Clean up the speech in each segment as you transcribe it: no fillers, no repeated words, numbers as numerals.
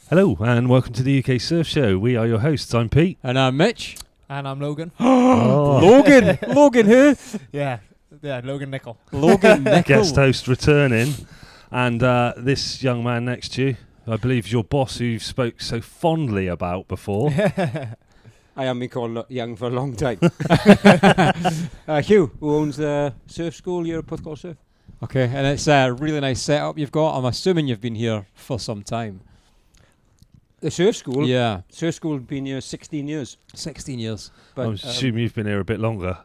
Hello and welcome to the UK Surf Show. We are your hosts. I'm Pete. And I'm Mitch. And I'm Logan. Logan! Logan who? Yeah, Logan Nicol. Logan Nicol. Guest host returning. And this young man next to you, I believe is your boss who you've spoke so fondly about before. I haven't been called young for a long time. Hugh, who owns the surf school here at Porthcawl Surf. Okay, and it's a really nice setup you've got. I'm assuming you've been here for some time. The surf school? Yeah. Surf school has been here 16 years. 16 years. But, I assume you've been here a bit longer.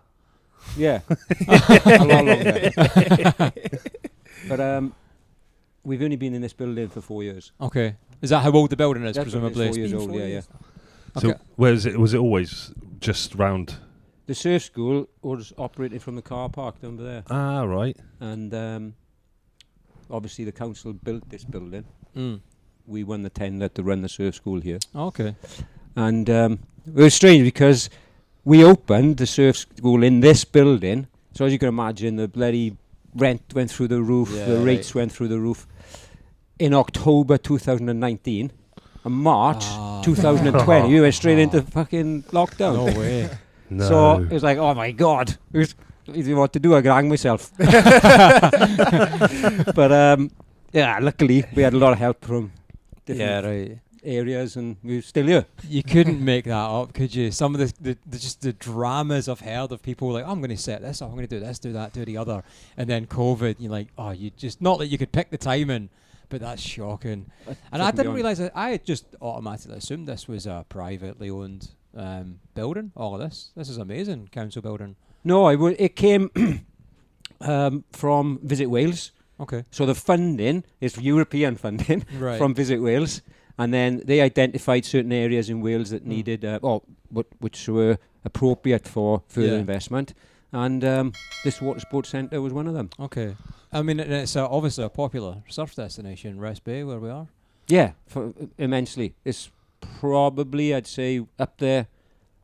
Yeah. A lot longer. But we've only been in this building for 4 years. Okay. Is that how old the building is, That's presumably? 4 years old, yeah. So Okay. was it always just round? The surf school was operated from the car park down there. Ah, right. And obviously the council built this building. Mm. We won the tender to run the surf school here. Okay. And it was strange because we opened the surf school in this building. So as you can imagine, the bloody rent went through the roof, the rates went through the roof. In October 2019, and March 2020, we went straight into fucking lockdown. No way. No. So it was like, oh my God. If you want to do, I could hang myself. But yeah, luckily we had a lot of help from different areas, and we're still here. You couldn't make that up, could you? Some of the dramas I've heard of people like, I'm going to set this up, I'm going to do this, do that, do the other, and then COVID, you're like, oh, you just, not that you could pick the timing, but that's shocking. And I didn't realise that. I had just automatically assumed this was a privately owned building. All of this is amazing, council building. No, it came from Visit Wales. Okay. So the funding is European funding from Visit Wales, and then they identified certain areas in Wales that needed, which were appropriate for further investment, and this water sports centre was one of them. Okay. I mean, it's obviously a popular surf destination, Rest Bay, where we are. Yeah, immensely. It's probably, I'd say, up there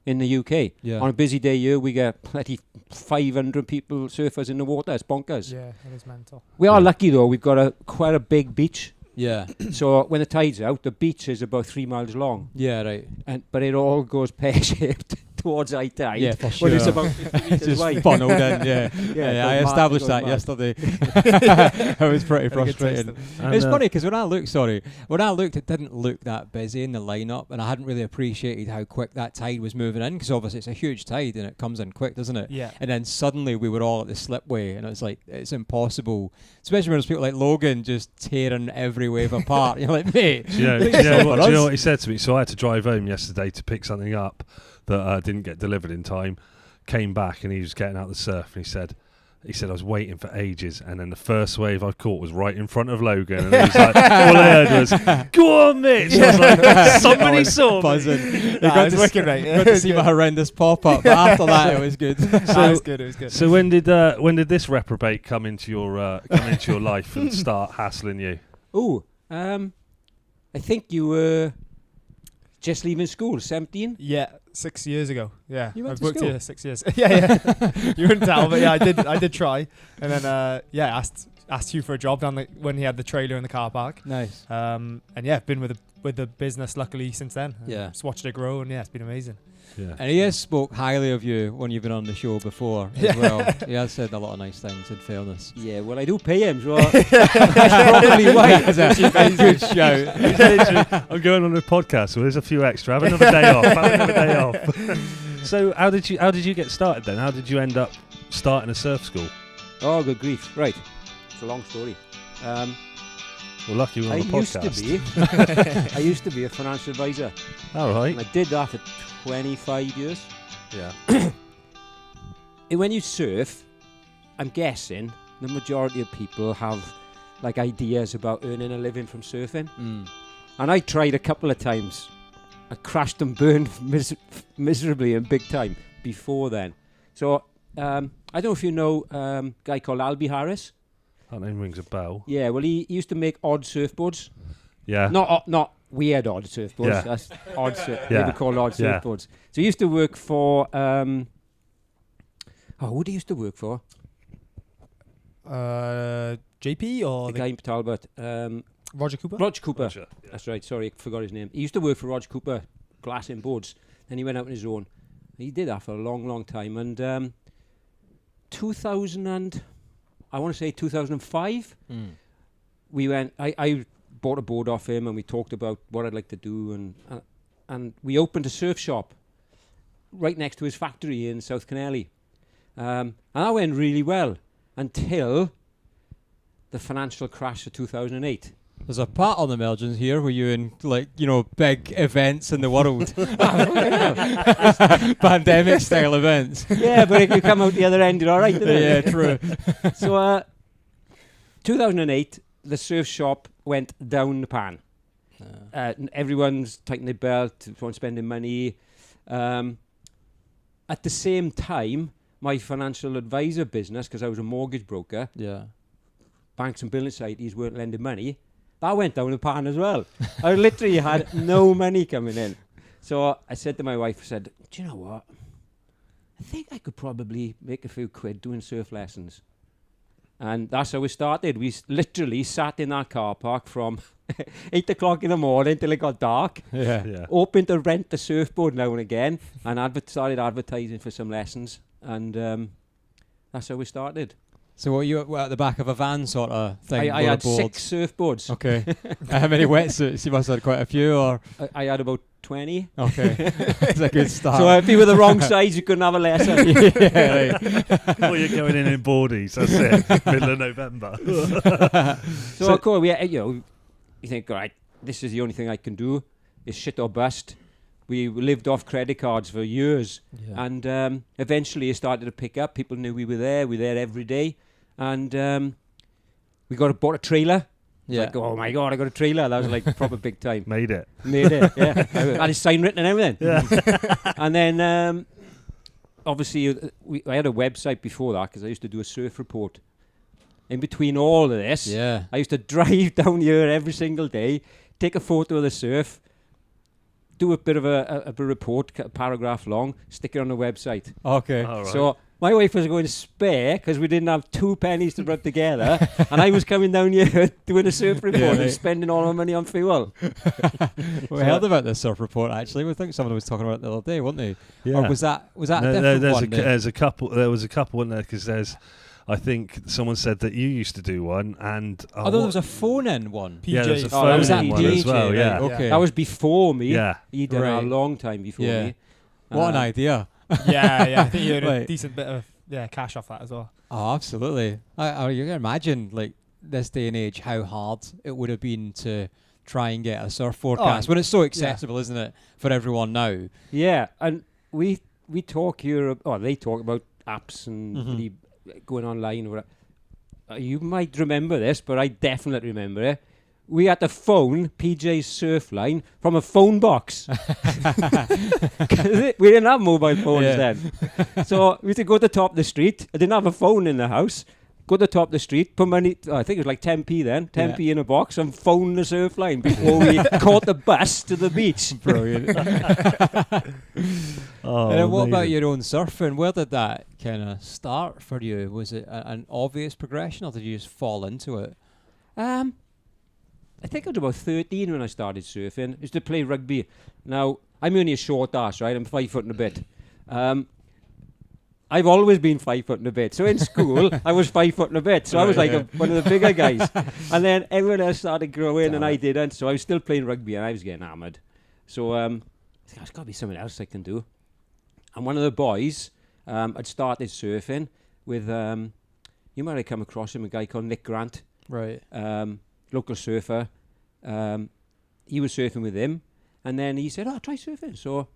in the UK. Yeah. On a busy day here, we get plenty 500 people, surfers in the water. It's bonkers. Yeah, it is mental. We are lucky though. We've got quite a big beach. Yeah. So when the tide's out, the beach is about 3 miles long. Yeah, right. But it all goes pear-shaped towards high tide. Yeah, for sure. When it's about 50 meters Just wide. funneled in, yeah. I established that yesterday. It was pretty frustrating. It's funny because when I looked, it didn't look that busy in the lineup, and I hadn't really appreciated how quick that tide was moving in, because obviously it's a huge tide and it comes in quick, doesn't it? Yeah. And then suddenly we were all at the slipway, and it was like, it's impossible, especially when there's people like Logan just tearing every wave apart. You're like, mate. Do you know what he said to me? So I had to drive home yesterday to pick something up that didn't get delivered in time. Came back and he was getting out the surf, and he said I was waiting for ages, and then the first wave I caught was right in front of Logan, and he was like, all I heard was, "Go on, Mitch!" I was like, somebody saw buzzing. Me. You got to see my horrendous pop up, but after that it was good. It was good. So when did this reprobate come into your life and start hassling you? Oh, I think you were just leaving school, 17? Yeah, 6 years ago. Yeah, You went I've to worked school? here 6 years. yeah. You wouldn't tell, but yeah, I did try, and then asked Hugh for a job when he had the trailer in the car park. Nice. And yeah, been with the business luckily since then. Yeah. Just watched it grow, and yeah, it's been amazing. Yeah. And he has spoke highly of you when you've been on the show before as well. He has said a lot of nice things, in fairness. Yeah, well, I do pay him, so that's probably why. That's a good shout. I'm going on a podcast, so there's a few extra. Have another day off. So how did you get started then? How did you end up starting a surf school? Oh, good grief. Right. It's a long story. Well, lucky we're on a podcast. I used to be a financial advisor. All right. And I did that for 25 years. Yeah. And when you surf, I'm guessing the majority of people have like ideas about earning a living from surfing. And I tried a couple of times. I crashed and burned miserably and big time before then. So I don't know if you know a guy called Albie Harris. That name rings a bell. Yeah, well, he used to make odd surfboards. Yeah. Not weird odd surfboards. Yeah. That's odd Yeah. they were called odd Yeah. surfboards. So he used to work for who did he used to work for? JP or The guy in Talbot. Roger Cooper. Roger Cooper. Roger, yeah. That's right. Sorry, I forgot his name. He used to work for Roger Cooper, glassing boards. Then he went out on his own. He did that for a long, long time. And 2005, we went. I bought a board off him, and we talked about what I'd like to do, and we opened a surf shop right next to his factory in South Kennelly. And that went really well until the financial crash of 2008. There's a part on the Melgins here where you in big events in the world, pandemic style events. Yeah, but if you come out the other end, you're all right. Yeah, true. So 2008, the surf shop went down the pan. Everyone's tightening their belt, everyone's spending money. At the same time, my financial advisor business, because I was a mortgage broker, banks and building societies weren't lending money. That went down the pan as well. I literally had no money coming in. So I said to my wife, I said, do you know what? I think I could probably make a few quid doing surf lessons. And that's how we started. We literally sat in that car park from 8 o'clock in the morning till it got dark. Yeah. Open to rent the surfboard now and again. And started advertising for some lessons. And that's how we started. So what, you were at the back of a van sort of thing? I had 6 surfboards. Okay. How many wetsuits? You must have had quite a few, or? I had about 20. Okay. It's a good start. So if you were the wrong size, you couldn't have a lesson. Yeah, right. Well, you're going in boardies, that's it. Middle of November. So of course, you think, all right, this is the only thing I can do. Is shit or bust. We lived off credit cards for years. Yeah. And eventually it started to pick up. People knew we were there. We were there every day. And we bought a trailer. Yeah. Like, oh my God, I got a trailer. That was like proper big time. Made it. Made it, yeah. I had his sign written and everything. Yeah. And then, obviously, I had a website before that because I used to do a surf report. In between all of this, I used to drive down here every single day, take a photo of the surf, do a bit of a report, a paragraph long, stick it on the website. Okay. All right. So my wife was going to spare because we didn't have 2 pennies to rub together, and I was coming down here doing a surf report and spending all our money on fuel. We heard about this surf report actually. I think someone was talking about it the other day, wasn't they? Yeah. Or was that a different one? There was a couple in there because I think someone said that you used to do one, and there was a phone-in one. Yeah, there was a PJ. phone-in one as well. right, Yeah. okay. That was before me. Yeah. He'd done it a Right. long time before me. What an idea. Yeah. I think you had a Right. decent bit of cash off that as well. Oh, absolutely. You can imagine, like, this day and age, how hard it would have been to try and get a surf forecast when it's so accessible, isn't it, for everyone now? Yeah, and we talk here, or they talk about apps and really going online. Or you might remember this, but I definitely remember it. We had to phone PJ's surf line from a phone box. We didn't have mobile phones then. So we had to go to the top of the street. I didn't have a phone in the house. Go to the top of the street, put money, I think it was like 10p then, 10p in a box, and phone the surf line before we caught the bus to the beach. Brilliant. Oh, And then what about amazing. your own surfing? Where did that kind of start for you? Was it an obvious progression, or did you just fall into it? I think I was about 13 when I started surfing. I used to play rugby. Now, I'm only a short ass, right? I'm 5 foot and a bit. I've always been 5 foot and a bit. So in school, I was 5 foot and a bit. So I was like one of the bigger guys. And then everyone else started growing and I didn't. So I was still playing rugby and I was getting hammered. So there's got to be something else I can do. And one of the boys had started surfing with, you might have come across him, a guy called Nick Grant. Right. Local surfer. He was surfing with him, and then he said, try surfing. So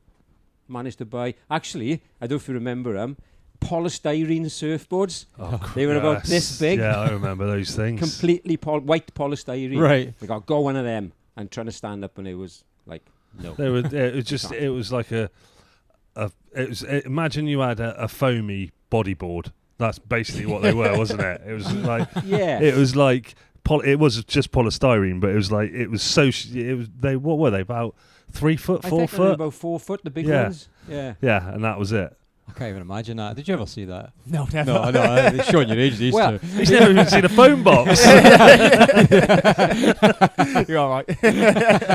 managed to buy, actually, I don't know if you remember them, polystyrene surfboards. They were about this big. Yeah, I remember those things. Completely white polystyrene. Right. I got one of them and trying to stand up, and it was like, no. They were. It was like imagine you had a foamy bodyboard. That's basically what they were, wasn't it? It was like It was like it was just polystyrene, but it was like it was so. What were they, about 3 foot, 4 I think they were foot? about 4 foot, the big Yeah. ones. Yeah. Yeah, and that was it. I can't even imagine that. Did you ever see that? No, never. No, it's showing your age these Well, two. He's never even seen a phone box. You're all right.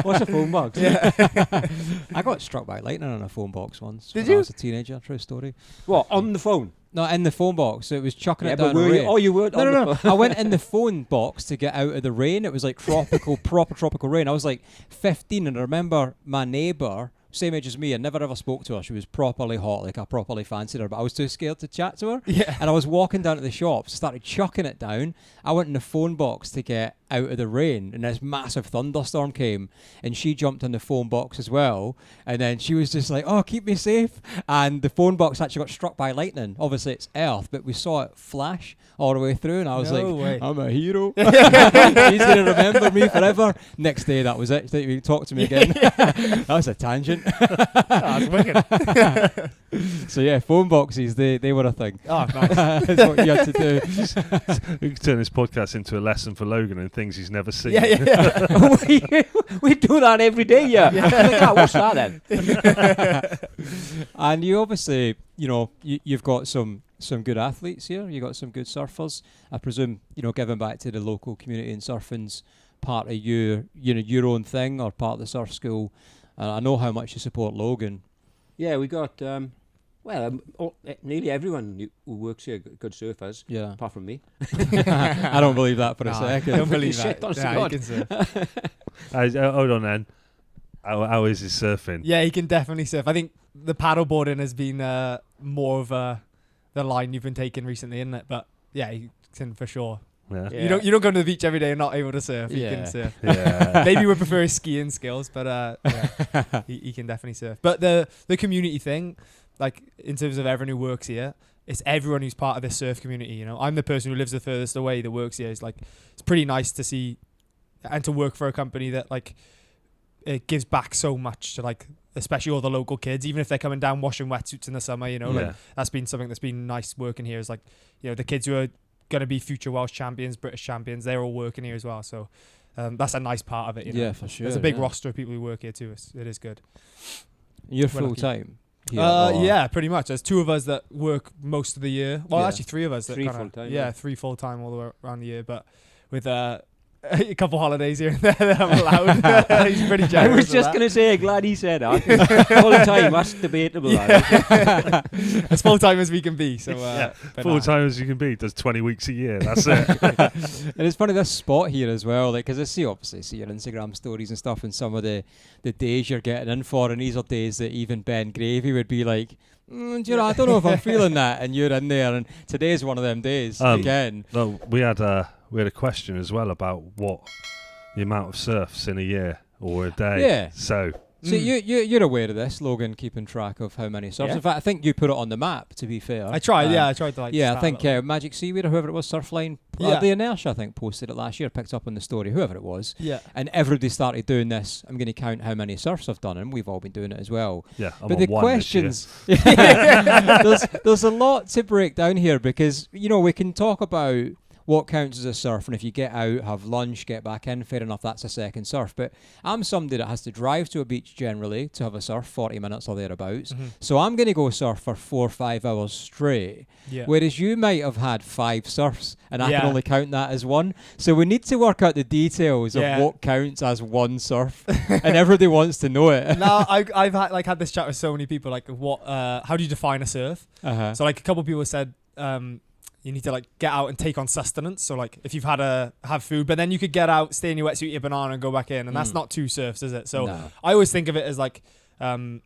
What's a phone box? I got struck by lightning on a phone box once. Did when I you? was a teenager. True story. What, on the phone? No, in the phone box. It was chucking Yeah, it but down were the you? rain. Oh, you weren't on No. the phone. I went in the phone box to get out of the rain. It was like tropical, proper tropical rain. I was like 15, and I remember my neighbour, same age as me, I never ever spoke to her. She was properly hot, like I properly fancied her, but I was too scared to chat to her. Yeah. And I was walking down to the shops, started chucking it down. I went in the phone box to get out of the rain, and this massive thunderstorm came, and she jumped in the phone box as well. And then she was just like, "Oh, keep me safe." And the phone box actually got struck by lightning. Obviously, it's Earth, but we saw it flash all the way through, and I was No like, way. "I'm a hero." She's gonna remember me forever. Next day, that was it. She didn't even talk to me again. That was a tangent. That's wicked. So yeah, phone boxes, they were a thing. Oh, nice. That's what you had to do. We could turn this podcast into a lesson for Logan and things he's never seen. Yeah. we do that every day, yeah. Like, "Ah, what's that then?" And you obviously, you've got some good athletes here. You got some good surfers. I presume, giving back to the local community and surfing's part of your own thing or part of the surf school. I know how much you support Logan. Yeah, we got, nearly everyone who works here, good surfers, Yeah. apart from me. I don't believe that for a Nah, second. Don't believe Shit, that. honest Nah, to he God. can surf. Hold on then. How is his surfing? Yeah, he can definitely surf. I think the paddleboarding has been more of the line you've been taking recently, isn't it? But yeah, he can for sure. Yeah. Yeah. You don't go to the beach every day and not able to surf. He Yeah. can surf. Yeah. Maybe we prefer his skiing skills, but yeah, he can definitely surf. But the community thing, like in terms of everyone who works here, it's everyone who's part of this surf community. I'm the person who lives the furthest away that works here. It's like it's pretty nice to see and to work for a company that like it gives back so much to like especially all the local kids, even if they're coming down washing wetsuits in the summer. Yeah. Like that's been something that's been nice working here. Is like the kids who are going to be future Welsh champions, British champions, they're all working here as well. So that's a nice part of it. Yeah, for sure. There's a big yeah. roster of people who work here too. It is good. You're We're lucky. full time. Yeah, pretty much. There's two of us that work most of the year. Well, Yeah. actually three of us. That Three kinda, full-time, Yeah, yeah. 3 full-time all the way around the year. But with a couple holidays here and there that I'm allowed. He's pretty generous. I was with just that. going to say, glad he said that. Full time, that's debatable. that is. As full-time as we can be. So but Full nah. time as you can be, does 20 weeks a year. That's it. And it's funny, this spot here as well, like, because I see your Instagram stories and stuff, and some of the days you're getting in for, and these are days that even Ben Gravy would be like, I don't know if I'm feeling that, and you're in there, and today's one of them days again. No, we had a question as well about what the amount of surfs in a year or a day. Yeah. So So you're aware of this, Logan, keeping track of how many surfs. Yeah. In fact, I think you put it on the map, to be fair. I tried. I tried to like. Yeah, I start think a little Magic Seaweed or whoever it was, Surfline, Yeah. the Inertia, I think, posted it last year, picked up on the story, whoever it was. bit. Yeah. And everybody started doing this. I'm going to count how many surfs I've done, and we've all been doing it as well. yeah, I'm But on the one this year. questions, there's a lot to break down here because, we can talk about what counts as a surf, and if you get out, have lunch, get back in, fair enough, that's a second surf. But I'm somebody that has to drive to a beach generally to have a surf, 40 minutes or thereabouts. Mm-hmm. So I'm going to go surf for 4 or 5 hours straight. Yeah. Whereas you might have had 5 surfs, and I Yeah. can only count that as one. So we need to work out the details Yeah. of what counts as one surf, and everybody wants to know it. No, I've had this chat with so many people. Like, how do you define a surf? Uh-huh. So like a couple of people said, you need to like get out and take on sustenance. So like if you've have food, but then you could get out, stay in your wetsuit, eat a banana, and go back in, and that's not 2 surfs, is it? So No. I always think of it as like 1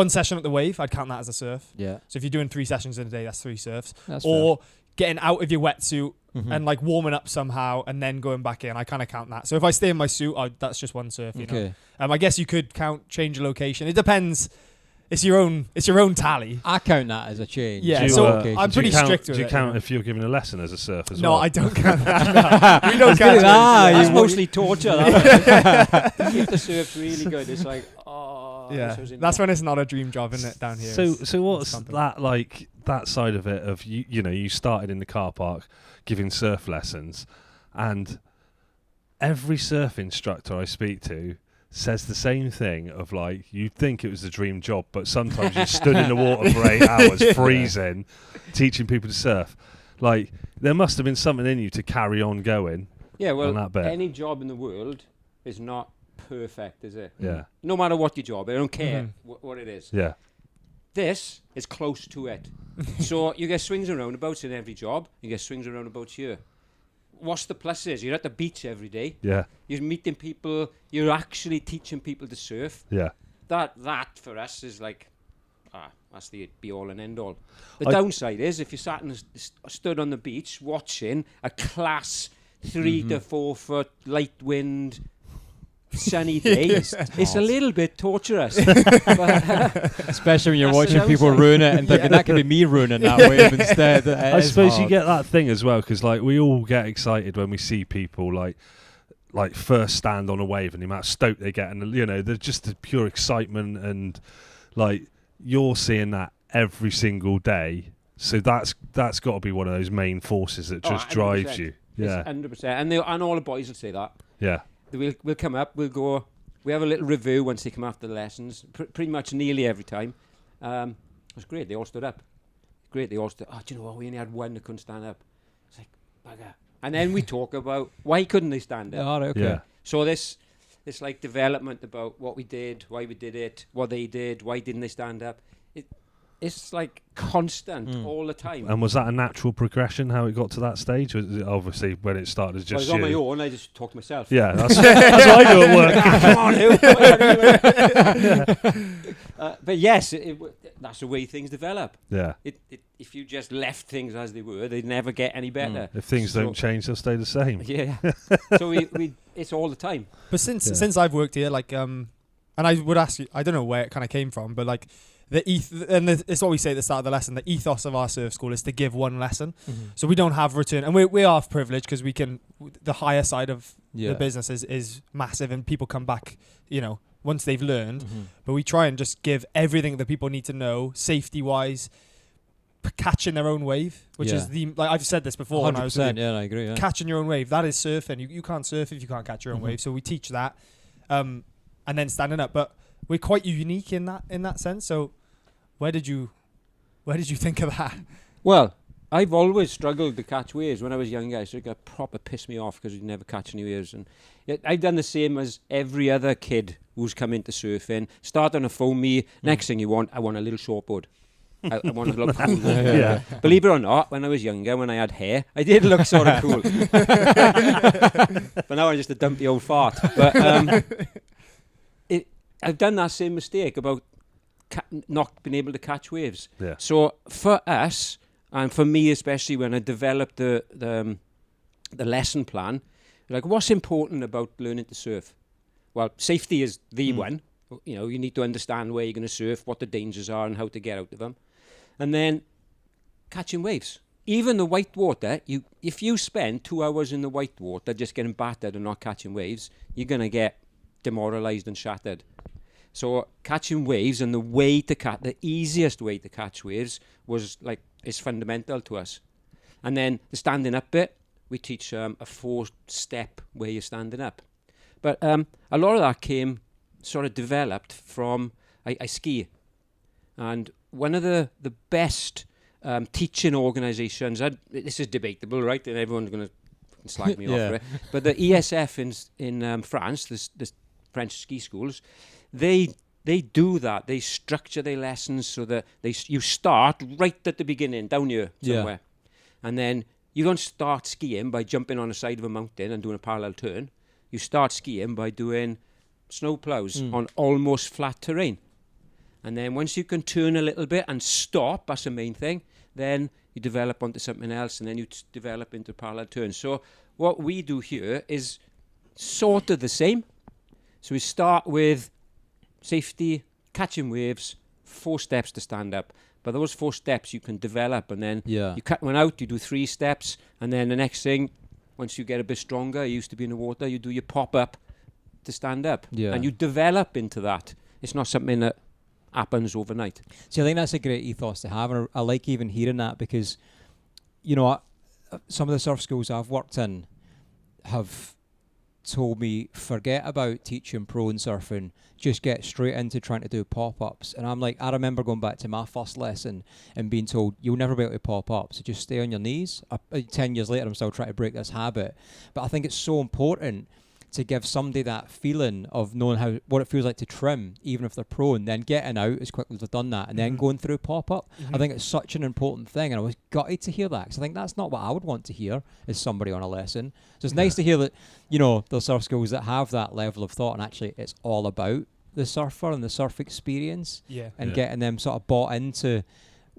session at the wave. I'd count that as a surf. Yeah, So if you're doing 3 sessions in a day, that's 3 surfs. that's Or getting out of your wetsuit fair. Mhm. and like warming up somehow and then going back in. I kind of count that. So if I stay in my suit, that's just 1 surf. You know. Okay. I guess you could count change of location. It depends. It's your own tally. I count that as a change. Yeah, Do you, so Okay. I'm do you pretty count, strict with Do you it, count you know. if you're giving a lesson as a surf as No, well? I don't count that. No. We don't Let's count do that. That's You- mostly torture. That. If the surf's really good, it's like, Yeah, this was in that's there. when it's not a dream job, isn't it? Down here. So It's- what's something. that like? That side of it of you started in the car park giving surf lessons, and every surf instructor I speak to says the same thing of like, you'd think it was a dream job, but sometimes you stood in the water for 8 hours freezing, teaching people to surf. Like, there must have been something in you to carry on going. Yeah, well, on that bit. any job in the world is not perfect, is it? Yeah. No matter what your job, I don't care what it is. Yeah. This is close to it. So you get swings and roundabouts in every job. You get swings and roundabouts here. What's the plus is? You're at the beach every day. Yeah. You're meeting people. You're actually teaching people to surf. Yeah. That for us is like, that's the be all and end all. The downside is if you sat and stood on the beach watching a class 3 to 4 foot light wind sunny day, it's a little bit torturous. Especially when you're watching people ruin it and thinking that could be me ruining that wave instead. I suppose you get that thing as well, because like we all get excited when we see people like first stand on a wave and the amount of stoke they get, and you know, there's just the pure excitement, and like you're seeing that every single day. So that's got to be one of those main forces that just drives you. Yeah, 100%. And all the boys will say that. Yeah. We'll come up, we'll go, we have a little review once they come after the lessons, pretty much nearly every time. It was great, they all stood up. Great, they all stood up. Oh, do you know what, we only had one that couldn't stand up. It's like, bugger. And then we talk about why couldn't they stand up. Oh, okay. Yeah. So this like development about what we did, why we did it, what they did, why didn't they stand up. It's like constant all the time. And was that a natural progression, how it got to that stage? Was it obviously when it started just I was on my own, I just talked to myself. Yeah, that's what I do at work. Come on, Hugh. But yes, that's the way things develop. Yeah. If you just left things as they were, they'd never get any better. If things don't change, they'll stay the same. Yeah. So we it's all the time. But since I've worked here, like, and I would ask you, I don't know where it kind of came from, but like, it's what we say at the start of the lesson. The ethos of our surf school is to give one lesson, so we don't have return, and we are privileged because we can. The higher side of the business is massive, and people come back, you know, once they've learned. But we try and just give everything that people need to know, safety wise, catching their own wave, which is like I've said this before. 100%. Yeah, I agree. Yeah. Catching your own wave, that is surfing. You can't surf if you can't catch your own wave. So we teach that, and then standing up. But we're quite unique in that sense. So. Where did you think of that? Well, I've always struggled to catch waves. When I was younger, I used to get proper piss me off because you'd never catch any waves. And I've done the same as every other kid who's come into surfing. Start on a foamy. Next thing I want a little shortboard. I want to look cool. Yeah. Believe it or not, when I was younger, when I had hair, I did look sort of cool. But now I'm just a dumpy old fart. But I've done that same mistake about not being able to catch waves. Yeah. So for us, and for me especially, when I developed the lesson plan, like, what's important about learning to surf? Well, safety is the one. You know, you need to understand where you're going to surf, what the dangers are, and how to get out of them. And then catching waves. Even the white water, if you spend 2 hours in the white water just getting battered and not catching waves, you're going to get demoralized and shattered. So catching waves, and the easiest way to catch waves is fundamental to us. And then the standing up bit, we teach a 4-step where you're standing up. But a lot of that came sort of developed from, I ski. And one of the best teaching organisations, this is debatable, right? And everyone's going to slag me off for it. But the ESF in France, the French ski schools, they do that. They structure their lessons so that you start right at the beginning, down here somewhere. And then you don't start skiing by jumping on the side of a mountain and doing a parallel turn. You start skiing by doing snow plows on almost flat terrain. And then once you can turn a little bit and stop, that's the main thing, then you develop onto something else, and then you develop into parallel turns. So what we do here is sort of the same. So we start with safety, catching waves, 4 steps to stand up. But those 4 steps you can develop, and then you cut one out, you do 3 steps, and then the next thing, once you get a bit stronger, you used to be in the water, you do your pop-up to stand up. And you develop into that. It's not something that happens overnight. See, I think that's a great ethos to have, and I like even hearing that, because, you know, some of the surf schools I've worked in have told me, forget about teaching pro and surfing, just get straight into trying to do pop-ups. And I'm like, I remember going back to my first lesson and being told, you'll never be able to pop up, so just stay on your knees. 10 years later, I'm still trying to break this habit. But I think it's so important to give somebody that feeling of knowing what it feels like to trim, even if they're pro, and then getting out as quickly as they've done that, and then going through pop-up. I think it's such an important thing, and I was gutted to hear that, because I think that's not what I would want to hear as somebody on a lesson. So it's nice to hear that, there's surf schools that have that level of thought, and actually it's all about the surfer and the surf experience, and getting them sort of bought into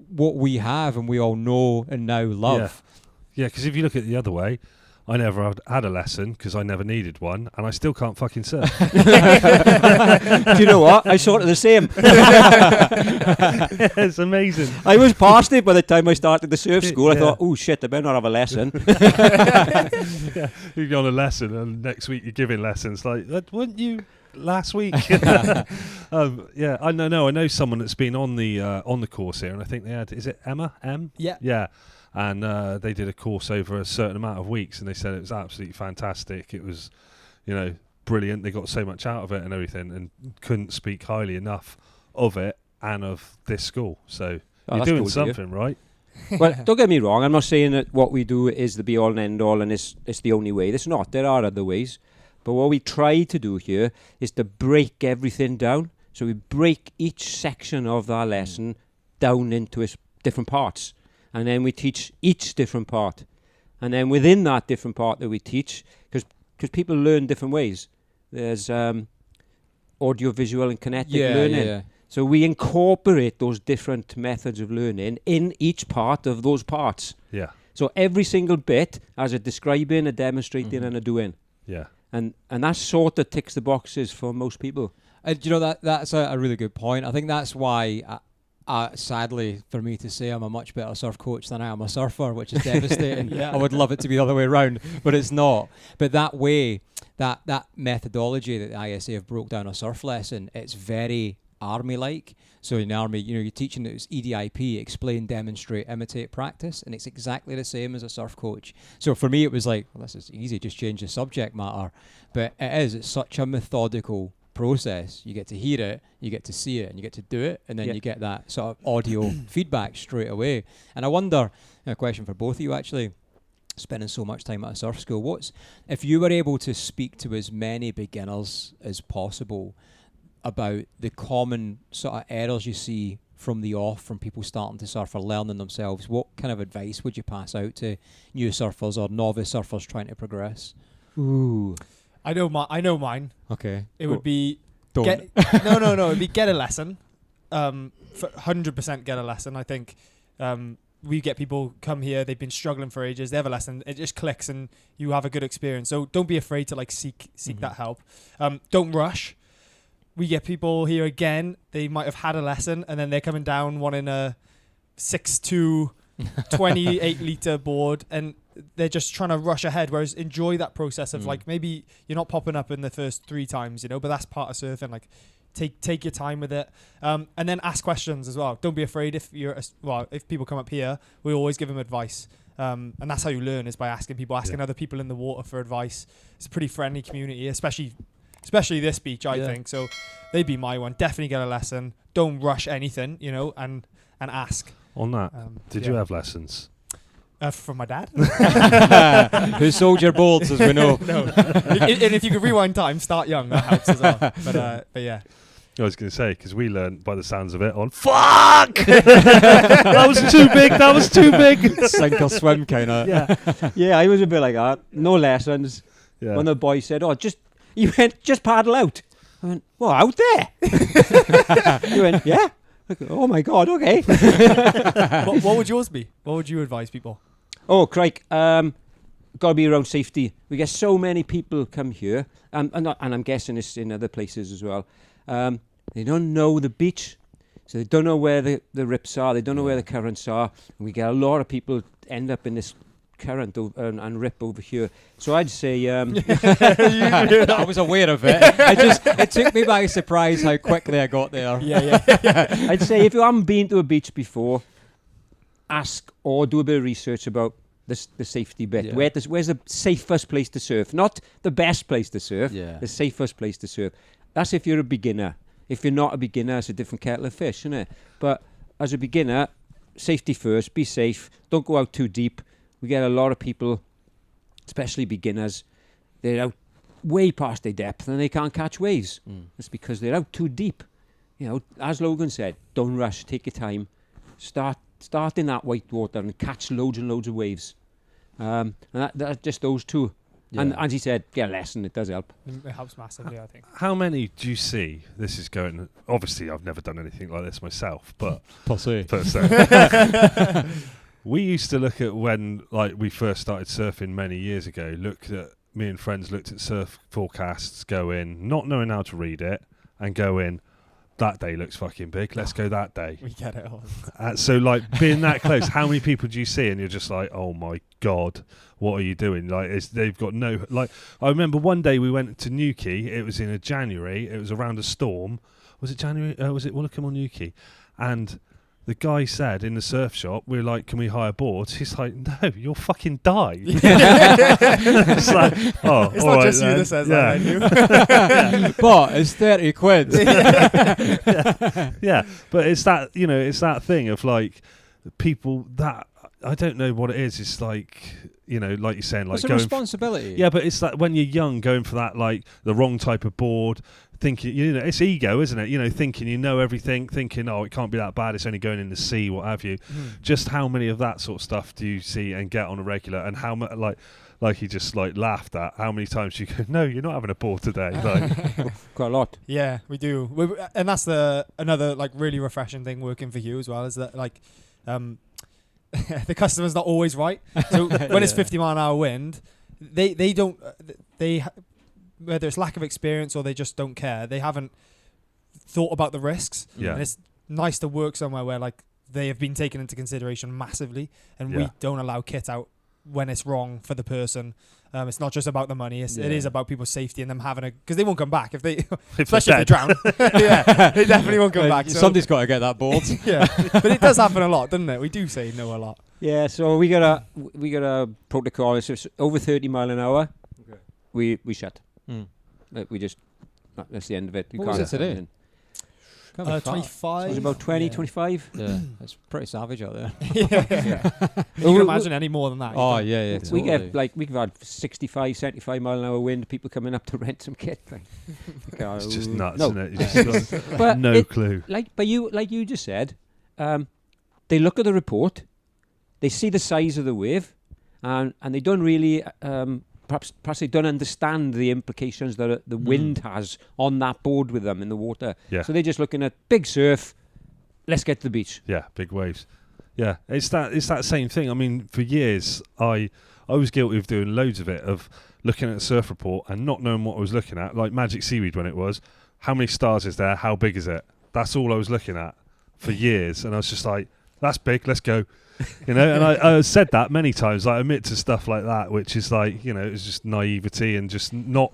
what we have and we all know and now love. Yeah, because if you look at it the other way, I never had a lesson because I never needed one, and I still can't fucking surf. Do you know what? I sort of the same. It's amazing. I was past it by the time I started the surf school. I thought, oh shit, I better not have a lesson. You're on a lesson, and next week you're giving lessons. Like, weren't you last week? I know someone that's been on the course here, and I think they had. Is it Emma? Yeah. And they did a course over a certain amount of weeks, and they said it was absolutely fantastic. It was, brilliant. They got so much out of it and everything, and couldn't speak highly enough of it and of this school. So you're doing something right. Well, don't get me wrong. I'm not saying that what we do is the be-all and end-all, and it's the only way. It's not. There are other ways. But what we try to do here is to break everything down. So we break each section of our lesson down into its different parts. And then we teach each different part. And then within that different part that we teach, because people learn different ways. There's audio-visual and kinetic learning. Yeah. So we incorporate those different methods of learning in each part of those parts. Yeah. So every single bit has a describing, a demonstrating, and a doing. Yeah. And that sort of ticks the boxes for most people. That's a really good point. I think that's why... sadly, for me to say I'm a much better surf coach than I am a surfer, which is devastating. I would love it to be the other way around, but it's not. But that way, that methodology that the ISA have broke down a surf lesson, it's very army-like. So in the army, you're teaching that it's EDIP, explain, demonstrate, imitate, practice, and it's exactly the same as a surf coach. So for me, it was like, well, this is easy, just change the subject matter. But it's such a methodical process. You get to hear it, you get to see it, and you get to do it, and then you get that sort of audio feedback straight away. And I wonder, a question for both of you actually, spending so much time at a surf school, if you were able to speak to as many beginners as possible about the common sort of errors you see from people starting to surf or learning themselves, what kind of advice would you pass out to new surfers or novice surfers trying to progress? Ooh. I know mine. Okay. It would be no. It'd be get a lesson. 100% get a lesson. I think we get people come here. They've been struggling for ages. They have a lesson. It just clicks, and you have a good experience. So don't be afraid to seek that help. Don't rush. We get people here again. They might have had a lesson, and then they're coming down wanting a 6'2", 28-litre board, and they're just trying to rush ahead, whereas enjoy that process of maybe you're not popping up in the first 3 times, but that's part of surfing. Take your time with it, and then ask questions as well. Don't be afraid if people come up here, we always give them advice, and that's how you learn, is by asking other people in the water for advice. It's a pretty friendly community, especially this beach, I think. So they'd be my one. Definitely get a lesson. Don't rush anything, and ask. On that, did you have lessons? From my dad. Who sold your boards, as we know. No. And if you could rewind time, start young, that helps as well. But yeah. I was going to say, because we learned by the sounds of it on fuck! That was too big! Sink or swim kind of. Yeah, I was a bit like that. No lessons. Yeah. When the boy said, just paddle out. I went, well, out there? He went, yeah. Oh my God, okay. What would yours be? What would you advise people? Oh, Craig, got to be around safety. We get so many people come here, and I'm guessing it's in other places as well. They don't know the beach, so they don't know where the rips are, they don't know where the currents are, and we get a lot of people end up in this current and rip over here. So I'd say I was aware of it. It took me by surprise how quickly I got there. I'd say if you haven't been to a beach before, ask or do a bit of research about the safety bit. Yeah. Where's the safest place to surf? Not the best place to surf. Yeah. The safest place to surf. That's if you're a beginner. If you're not a beginner, it's a different kettle of fish, isn't it? But as a beginner, safety first. Be safe. Don't go out too deep. We get a lot of people, especially beginners, they're out way past their depth and they can't catch waves. It's because they're out too deep. You know, as Logan said, don't rush. Take your time. Start in that white water and catch loads and loads of waves. And that just those two. Yeah. And as he said, get a lesson. It does help. It helps massively, I think. How many do you see? This is going. Obviously, I've never done anything like this myself, but we used to look at when, like, we first started surfing many years ago. Me and friends looked at surf forecasts, go in, not knowing how to read it, and go in. That day looks fucking big. Let's go that day. We get it all. So, like, being that close, how many people do you see? And you're just like, oh my God, what are you doing? Like, they've got no. Like, I remember one day we went to Newquay. It was in January. It was around a storm. Was it January? Was it Wollacombe or Newquay? And the guy said in the surf shop, we're like, can we hire boards? He's like, no, you'll fucking die. It's like, oh, It's all not right just you then. that says Yeah. that, But it's 30 quid. Yeah, but it's that, you know, it's that thing of like people that I don't know what it is. It's like, you know, like you're saying, like It's a going responsibility. yeah, but it's like when you're young, going for that, like the wrong type of board, thinking, you know, it's ego, isn't it? You know, thinking you know everything, thinking, oh, it can't be that bad. It's only going in the sea, what have you. Just how many of that sort of stuff do you see and get on a regular, and how much like he just like laughed at how many times you go, no, you're not having a board today. Like, Quite a lot. Yeah, we do. And that's another like really refreshing thing working for Hugh as well, is that like the customer's not always right. So when it's 50-mile-an-hour wind, they don't whether it's lack of experience or they just don't care, they haven't thought about the risks. Yeah. And it's nice to work somewhere where like they have been taken into consideration massively, and we don't allow kit out when it's wrong for the person. It's not just about the money. It is about people's safety and them having because they won't come back if they, especially if they drown. Yeah, they definitely won't come back. So. Somebody's got to get that board. Yeah, but it does happen a lot, doesn't it? We do say no a lot. Yeah, so we got a protocol. If it's over 30 mile an hour, we shut. We just that's the end of it. We What was can't it today? have it in. 25. It was about 20, 25. Yeah, it's pretty savage out there. You can imagine any more than that. Oh, yeah. We Totally. get we've had 65, 75 mile an hour wind. People coming up to rent some kit. Like, it's just nuts, no. isn't it? You just got But no clue. Like you just said, they look at the report, they see the size of the wave, and they don't really perhaps they don't understand the implications that the wind has on that board with them in the water. Yeah. So they're just looking at big surf. Let's get to the beach. Yeah, big waves. Yeah, it's that same thing. I mean, for years, I was guilty of doing loads of it, of looking at a surf report and not knowing what I was looking at, like Magic Seaweed when it was. How many stars is there? How big is it? That's all I was looking at for years. And I was just like, that's big, let's go. You know, and I said that many times, like, I admit to stuff like that, which is like, you know, it's just naivety and just not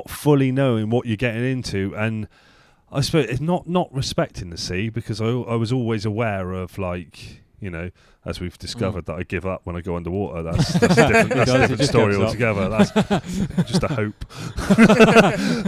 fully knowing what you're getting into. And I suppose it's not respecting the sea, because I was always aware of, like, you know, as we've discovered, that I give up when I go underwater. That's a different story altogether. That's just a hope.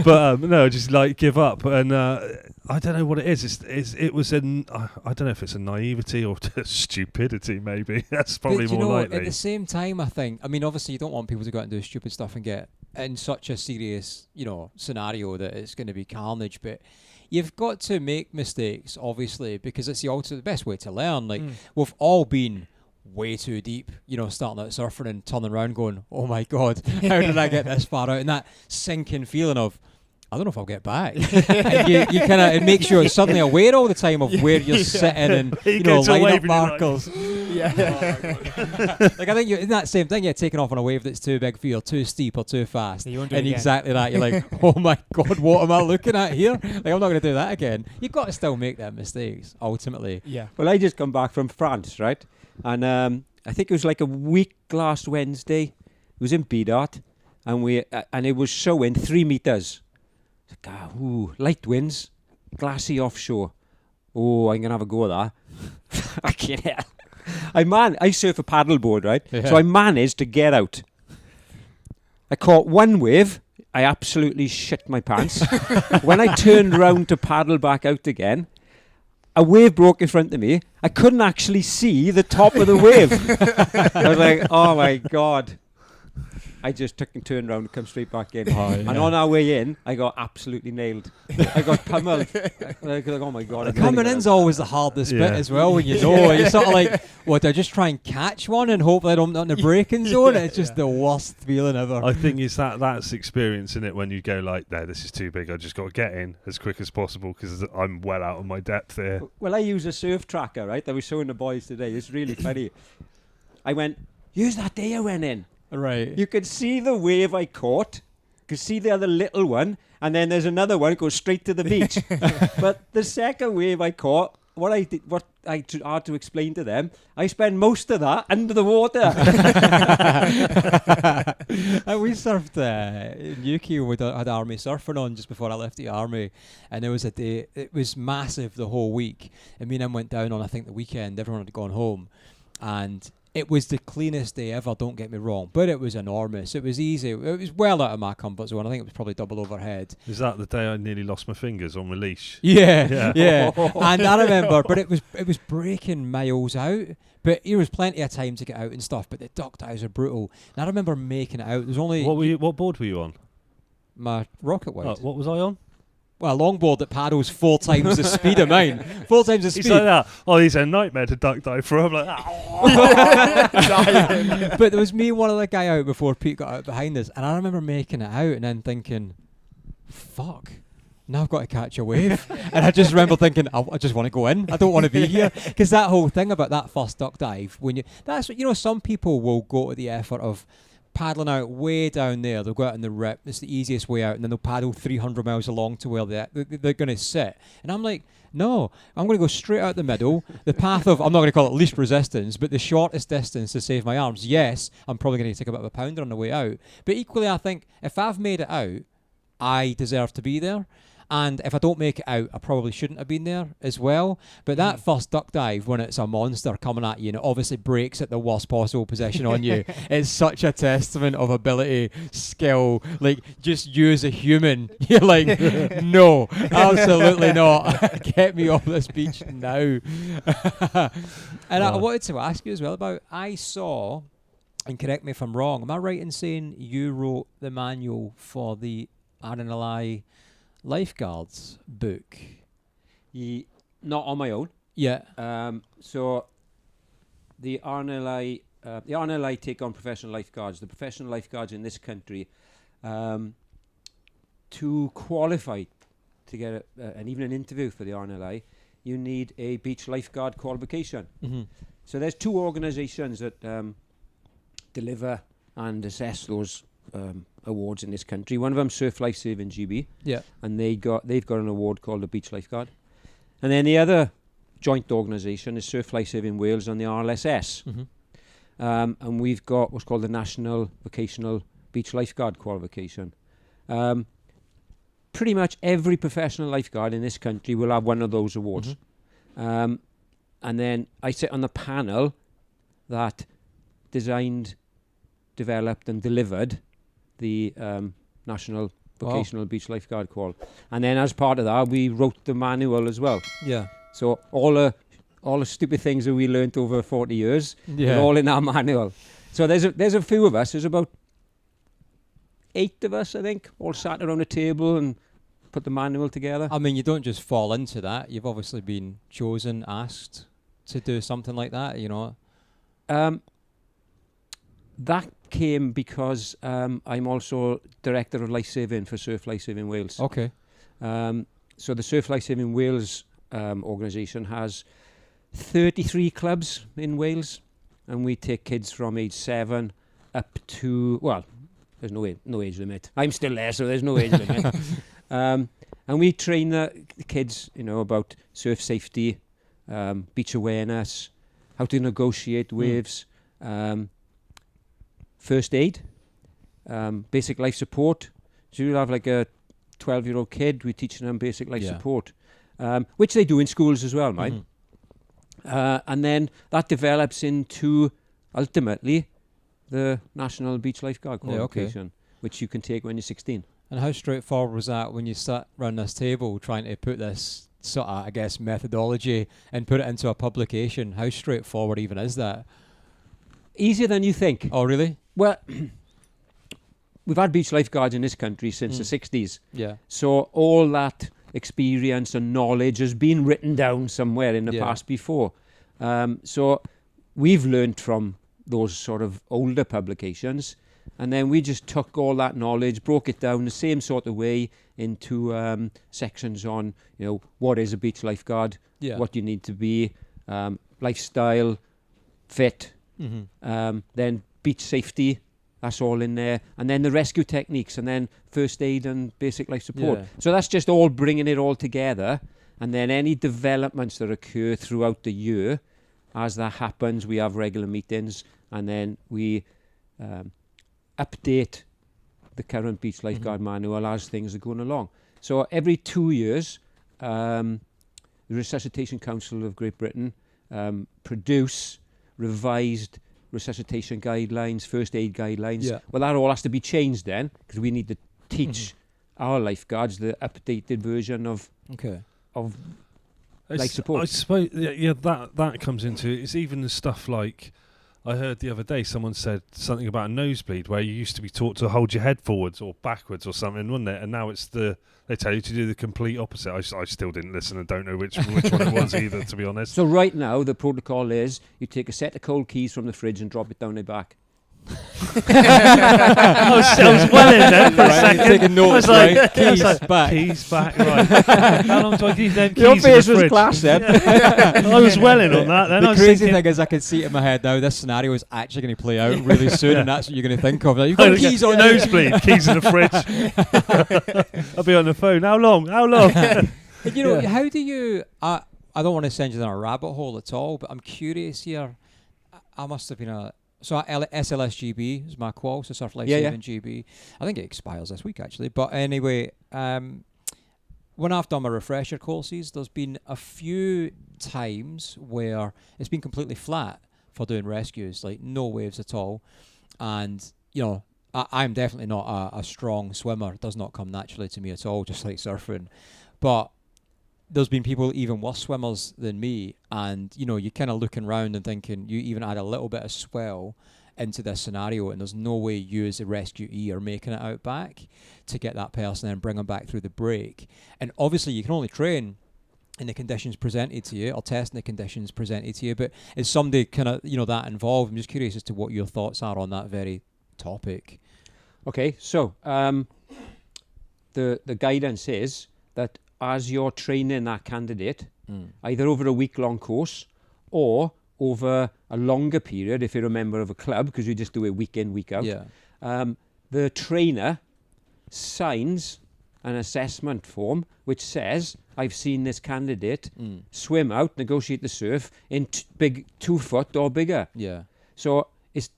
But no, just like give up. And I don't know what it is. It was I don't know if it's a naivety or stupidity. Maybe that's probably but, more know, likely. At the same time, I think. I mean, obviously, you don't want people to go out and do stupid stuff and get in such a serious, you know, scenario that it's going to be carnage. But you've got to make mistakes, obviously, because it's the best way to learn. Like, we've all been way too deep, you know, starting out surfing and turning around going, oh my God, how did I get this far out? And that sinking feeling of, I don't know if I'll get back. And you kind of, it makes you suddenly aware all the time of where you're sitting and, you know, line up markers. Yeah. Like, I think you're in that same thing, you're taking off on a wave that's too big for you, or too steep or too fast. You won't do And it again. exactly that, you're like, oh my God, what am I looking at here? Like, I'm not going to do that again. You've got to still make them mistakes, ultimately. Yeah. Well, I just come back from France, right? And I think it was like a week last Wednesday. It was in BIIG, and it was showing 3 meters. Light winds, glassy offshore. Oh, I'm going to have a go at that. I can't. I surf a paddleboard, right? Yeah. So I managed to get out. I caught one wave. I absolutely shit my pants. When I turned round to paddle back out again, a wave broke in front of me. I couldn't actually see the top of the wave. I was like, oh my God. I just turned around and come straight back in. And on our way in, I got absolutely nailed. I got pummeled. Like, oh my God. Coming in's always the hardest bit as well, when you know. You're sort of like, what, do I just try and catch one and hope that I'm not in the braking zone? It's just the worst feeling ever. I think that's experiencing it when you go like, no, this is too big. I just got to get in as quick as possible because I'm well out of my depth here. Well, I use a surf tracker, right? I was showing the boys today. It's really funny. I went, use that day I went in. Right. You could see the wave I caught, could see the other little one, and then there's another one that goes straight to the beach. But the second wave I caught, what I had to explain to them, I spent most of that under the water. We surfed in UK. We had army surfing on just before I left the army, and there was a day, it was massive the whole week, and me and him went down on, I think, the weekend. Everyone had gone home, and it was the cleanest day ever, don't get me wrong, but it was enormous. It was easy. It was well out of my comfort zone. I think it was probably double overhead. Is that the day I nearly lost my fingers on release? Yeah. And I remember, but it was breaking miles out. But there was plenty of time to get out and stuff, but the duck dives are brutal. And I remember making it out. There's only... What board were you on? My rocket wide. What was I on? Well, a longboard that paddles 4 times the speed of mine. 4 times the speed. He's like that. Oh, he's a nightmare to duck dive for. I'm like, But there was me and one other guy out before Pete got out behind us, and I remember making it out and then thinking, fuck, now I've got to catch a wave. And I just remember thinking, I just want to go in. I don't want to be here. Because that whole thing about that first duck dive, that's what, some people will go to the effort of paddling out way down there. They'll go out in the rip. It's the easiest way out, and then they'll paddle 300 miles along to where they're going to sit. And I'm like, no, I'm going to go straight out the middle. The path of, I'm not going to call it least resistance, but the shortest distance to save my arms. Yes, I'm probably going to take a bit of a pounder on the way out. But equally, I think if I've made it out, I deserve to be there. And if I don't make it out, I probably shouldn't have been there as well. But that first duck dive, when it's a monster coming at you and it obviously breaks at the worst possible position on you, it's such a testament of ability, skill. Like, just you as a human, you're like, no, absolutely not. Get me off this beach now. And I wanted to ask you as well about, I saw, and correct me if I'm wrong, am I right in saying you wrote the manual for the RNLI Lifeguards book? Not on my own. Yeah. So the RNLI take on professional lifeguards. The professional lifeguards in this country, to qualify to get and even an interview for the RNLI, you need a beach lifeguard qualification. Mm-hmm. So there's 2 organisations that deliver and assess those awards in this country. One of them, Surf Life Saving GB, and they've got an award called the Beach Lifeguard. And then the other joint organisation is Surf Life Saving Wales and the RLSS. Mm-hmm. And we've got what's called the National Vocational Beach Lifeguard qualification. Pretty much every professional lifeguard in this country will have one of those awards. Mm-hmm. And then I sit on the panel that designed, developed and delivered the National Vocational Beach Lifeguard Qual. And then as part of that, we wrote the manual as well. Yeah. So all the stupid things that we learnt over 40 years are all in our manual. So there's a few of us. There's about 8 of us, I think, all sat around a table and put the manual together. I mean, you don't just fall into that. You've obviously been chosen, asked to do something like that, That came because I'm also Director of Life Saving for Surf Life Saving Wales. Okay. So the Surf Life Saving Wales organisation has 33 clubs in Wales, and we take kids from age 7 up to, well, there's no age limit. I'm still there, so there's no age limit. And we train the kids, about surf safety, beach awareness, how to negotiate waves, first aid, basic life support. So you'll have like a 12-year-old kid, we're teaching them basic life support, which they do in schools as well, mate. And then that develops into, ultimately, the National Beach Lifeguard qualification, which you can take when you're 16. And how straightforward was that when you sat around this table trying to put this sort of, I guess, methodology and put it into a publication? How straightforward even is that? Easier than you think. Oh, really? Well, we've had beach lifeguards in this country since the 60s. Yeah. So all that experience and knowledge has been written down somewhere in the past before. So we've learned from those sort of older publications, and then we just took all that knowledge, broke it down the same sort of way into sections on, what is a beach lifeguard, what you need to be, lifestyle, fit, then beach safety, that's all in there, and then the rescue techniques, and then first aid and basic life support. So that's just all bringing it all together, and then any developments that occur throughout the year, as that happens, we have regular meetings, and then we update the current beach lifeguard manual as things are going along. So every 2 years, the Resuscitation Council of Great Britain produce revised resuscitation guidelines, first aid guidelines. Well, that all has to be changed then, because we need to teach our lifeguards the updated version of life support. I suppose, that comes into it. It's even the stuff like, I heard the other day someone said something about a nosebleed where you used to be taught to hold your head forwards or backwards or something, wasn't it? And now it's they tell you to do the complete opposite. I still didn't listen and don't know which one it was either, to be honest. So right now, the protocol is you take a set of cold keys from the fridge and drop it down their back. I was well in there for a second. Taking notes, right? Keys back. Keys back, right. How long do I keep them keys Your in face the was fridge? class then. I was well in on that then. The crazy thing is I can see it in my head now, this scenario is actually going to play out really soon, and that's what you're going to think of. Like, you've got keys on nosebleed, keys in the fridge. I'll be on the phone. How long? How do you... I don't want to send you down a rabbit hole at all, but I'm curious here. I must have been SLSGB is my qual, so Surf Life Saving GB. I think it expires this week actually. But anyway, when I've done my refresher courses, there's been a few times where it's been completely flat for doing rescues, like no waves at all. And, I'm definitely not a strong swimmer. It does not come naturally to me at all, just like surfing. But there's been people even worse swimmers than me, and you're kind of looking around and thinking you even add a little bit of swell into this scenario, and there's no way you as a rescuee are making it out back to get that person and bring them back through the break. And obviously you can only train in the conditions presented to you, or test in the conditions presented to you, but is somebody kind of that involved? I'm just curious as to what your thoughts are on that very topic. Okay, so the guidance is that as you're training that candidate, either over a week-long course or over a longer period, if you're a member of a club, because you just do it week in, week out, the trainer signs an assessment form which says, I've seen this candidate swim out, negotiate the surf in big 2 foot or bigger. Yeah. So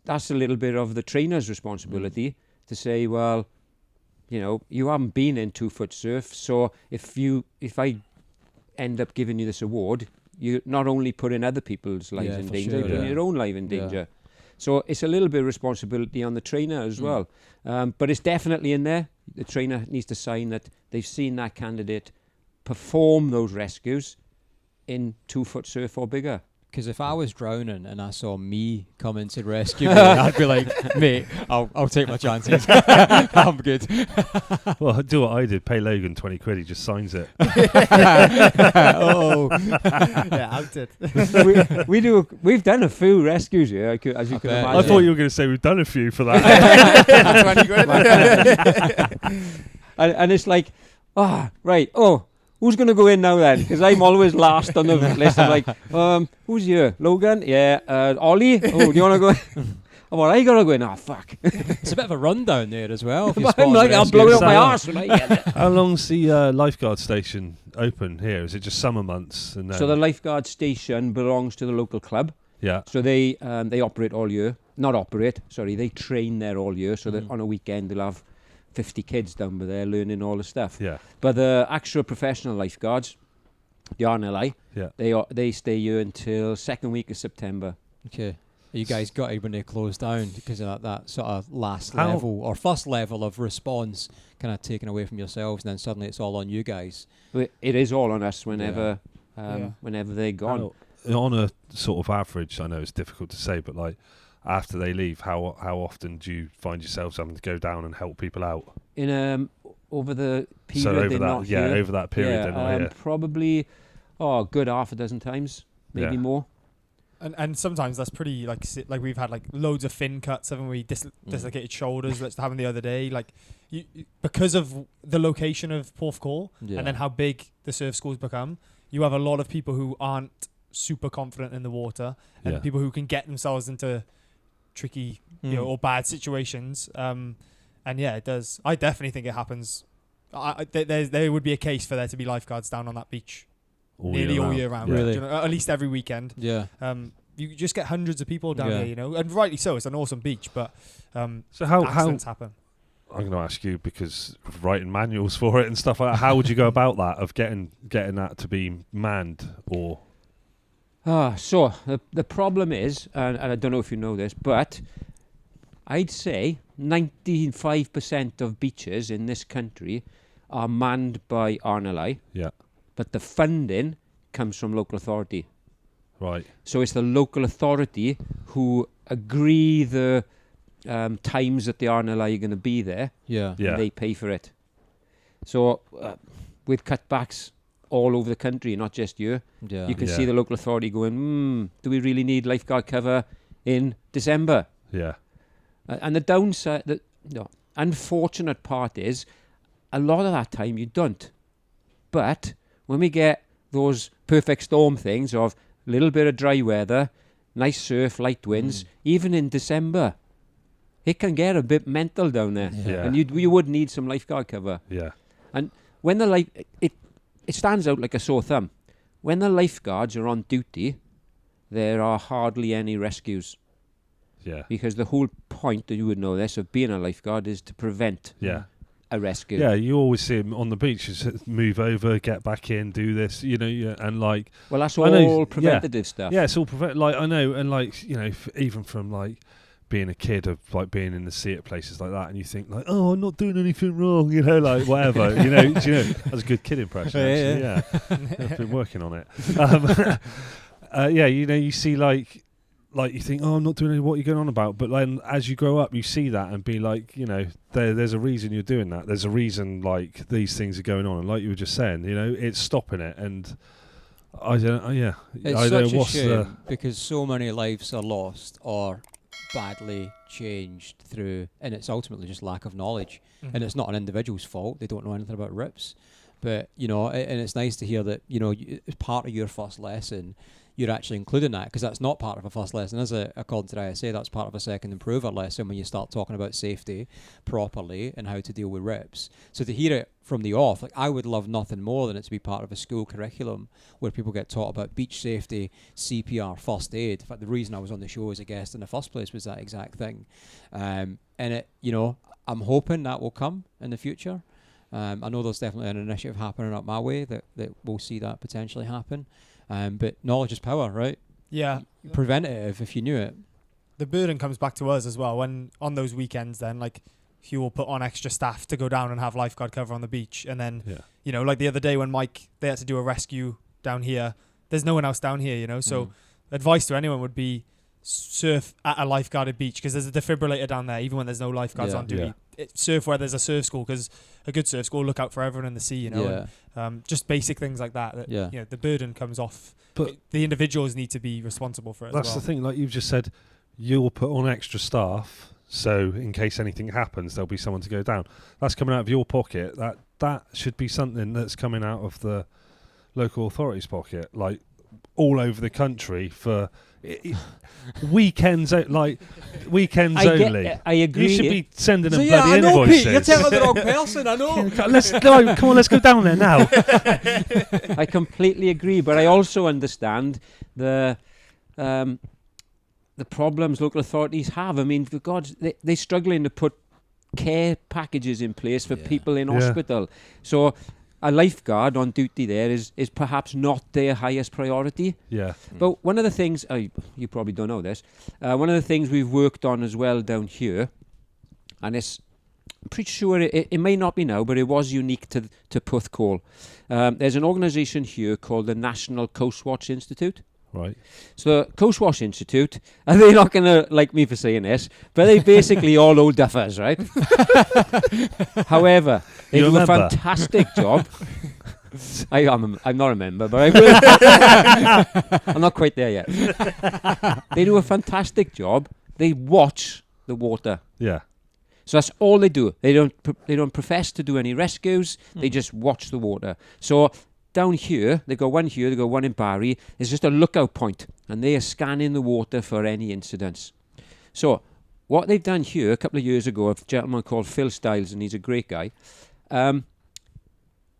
that's a little bit of the trainer's responsibility to say, well, you haven't been in 2 foot surf, so if I end up giving you this award, you not only putting other people's lives in danger, you're putting your own life in danger. So it's a little bit of responsibility on the trainer as well. But it's definitely in there. The trainer needs to sign that they've seen that candidate perform those rescues in 2 foot surf or bigger. Because if I was drowning and I saw me coming to rescue me, I'd be like, mate, I'll take my chances. I'm good. Well, do what I did. Pay Logan 20 quid. He just signs it. Outed. We've done a few rescues here, as you can imagine. I thought you were going to say we've done a few for that. 20 quid. And it's like, who's going to go in now then? Because I'm always last on the list. I'm like, who's here? Logan? Yeah. Ollie? Oh, do you want to go in? Well, I got to go in. Oh, fuck. It's a bit of a rundown there as well. I'm like, I'll blow it up my arse when I get it. How long's the lifeguard station open here? Is it just summer months? And so the lifeguard station belongs to the local club. Yeah. So they operate all year. Not operate, sorry. They train there all year. So that on a weekend they'll have 50 kids down there learning all the stuff. Yeah. But the actual professional lifeguards, the RNLI. Yeah. They stay here until second week of September. Okay. You guys got it when they closed down because of that sort of last level or first level of response kind of taken away from yourselves, and then suddenly it's all on you guys. It is all on us whenever they're gone. On a sort of average, I know it's difficult to say, but like after they leave, how often do you find yourselves having to go down and help people out? In over the period So over they're that, not here, over that period, then, probably a good half a dozen times, maybe more. And sometimes that's pretty like we've had like loads of fin cuts, haven't we? Dislocated shoulders. That's happened the other day. Like you because of the location of Porthcawl and then how big the surf school's become, you have a lot of people who aren't super confident in the water and people who can get themselves into tricky or bad situations. And it does. I definitely think it happens. There would be a case for there to be lifeguards down on that beach. Nearly all year round. Really? You know, at least every weekend. Yeah. You just get hundreds of people down here, you know, and rightly so. It's an awesome beach, but so how accidents happen. I'm going to ask you, because of writing manuals for it and stuff like that, how would you go about that, of getting that to be manned or? So the problem is, and I don't know if you know this, but I'd say 95% of beaches in this country are manned by RNLI. Yeah. But the funding comes from local authority. Right. So it's the local authority who agree the times that the RNLI are going to be there. Yeah. And they pay for it. So with cutbacks all over the country, not just here, you can see the local authority going, do we really need lifeguard cover in December? Yeah. And the downside, the unfortunate part is, a lot of that time you don't. But when we get those perfect storm things of a little bit of dry weather, nice surf, light winds, even in December, it can get a bit mental down there. Yeah. And you would need some lifeguard cover. Yeah. And when the it stands out like a sore thumb. When the lifeguards are on duty, there are hardly any rescues. Yeah. Because the whole point, that you would know this, of being a lifeguard is to prevent a rescue. Yeah, you always see them on the beach, just move over, get back in, do this, you know, and like... Well, that's all preventative stuff. Yeah, it's all like, I know, and like, you know, even from like being a kid, of like being in the sea at places like that, and you think like, oh, I'm not doing anything wrong, you know, like whatever, you know, that's a good kid impression, actually, yeah. I've been working on it. You know, you see like you think, oh, I'm not doing what you're going on about. But then as you grow up, you see that and be like, you know, there's a reason you're doing that. There's a reason, like, these things are going on. And like you were just saying, you know, it's stopping it. And I don't, It's such a shame because so many lives are lost or badly changed through, and it's ultimately just lack of knowledge. And it's not an individual's fault. They don't know anything about rips. But, you know, and it's nice to hear that, you know, as part of your first lesson, you're actually including that, because that's not part of a first lesson, is it? According to the ISA, that's part of a second improver lesson when you start talking about safety properly and how to deal with rips. So to hear it from the off, like, I would love nothing more than it to be part of a school curriculum where people get taught about beach safety, CPR, first aid. In fact, the reason I was on the show as a guest in the first place was that exact thing. And it, you know, I'm hoping that will come in the future. I know there's definitely an initiative happening up my way that will see that potentially happen. But knowledge is power, right? Yeah. Preventative, if you knew it. The burden comes back to us as well. When on those weekends, then, like, Hugh will put on extra staff to go down and have lifeguard cover on the beach. And then, you know, like the other day when they had to do a rescue down here, there's no one else down here, you know. So advice to anyone would be surf at a lifeguarded beach, because there's a defibrillator down there, even when there's no lifeguards on duty. Surf where there's a surf school, because a good surf school look out for everyone in the sea, you know. And, just basic things like that. You know, the burden comes off. But the individuals need to be responsible for it. That's as well. the thing. Like you've just said, you'll put on extra staff, so in case anything happens, there'll be someone to go down. That's coming out of your pocket. That should be something that's coming out of the local authorities' pocket, like all over the country for. Weekends only. I agree. You should be sending them So bloody I know, invoices. Pete, you're telling the wrong person. I know. Come on, let's go down there now. I completely agree, but I also understand the problems local authorities have. I mean, for God, they're struggling to put care packages in place for people in hospital. So a lifeguard on duty there is perhaps not their highest priority. Yeah. But one of the things, you probably don't know this, one of the things we've worked on as well down here, and I'm pretty sure it may not be now, but it was unique to Porthcawl. There's an organisation here called the National Coast Watch Institute. Right. So the Coast Watch Institute, and they're not going to like me for saying this, but they basically all old duffers, right? However, they do a fantastic job. I'm not a member, but I will. I'm not quite there yet. They do a fantastic job. They watch the water. Yeah. So that's all they do. They don't profess to do any rescues. They just watch the water. So down here, they've got one here, they've got one in Barry. There's just a lookout point, and they are scanning the water for any incidents. So what they've done here a couple of years ago, a gentleman called Phil Stiles, and he's a great guy.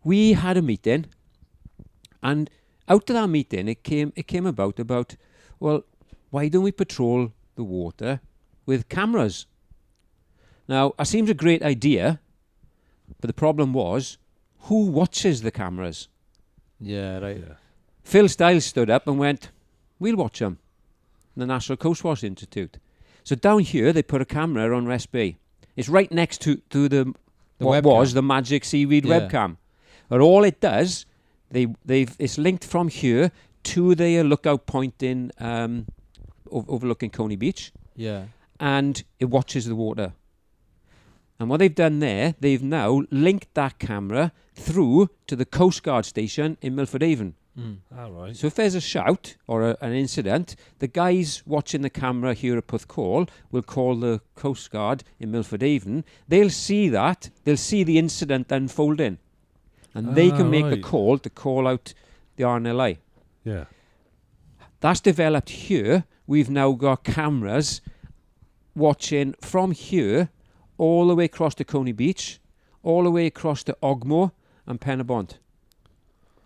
We had a meeting, and out of that meeting, it came about, well, why don't we patrol the water with cameras? Now, that seems a great idea, but the problem was, who watches the cameras? Yeah, right. Yeah. Phil Stiles stood up and went, we'll watch them. The National Coast Watch Institute. So down here, they put a camera on Rest Bay. It's right next to the what webcam. was the Magic Seaweed Yeah. webcam. But all it does, it's linked from here to their lookout point in overlooking Coney Beach, Yeah. and it watches the water. And what they've done there, they've now linked that camera through to the Coast Guard station in Milford Haven. All right. So if there's a shout or an incident, the guys watching the camera here at Porthcawl will call the Coast Guard in Milford Haven. They'll see that. They'll see the incident unfolding. And they can make the call to call out the RNLI. Yeah. That's developed here. We've now got cameras watching from here all the way across to Coney Beach, all the way across to Ogmore and Penabont.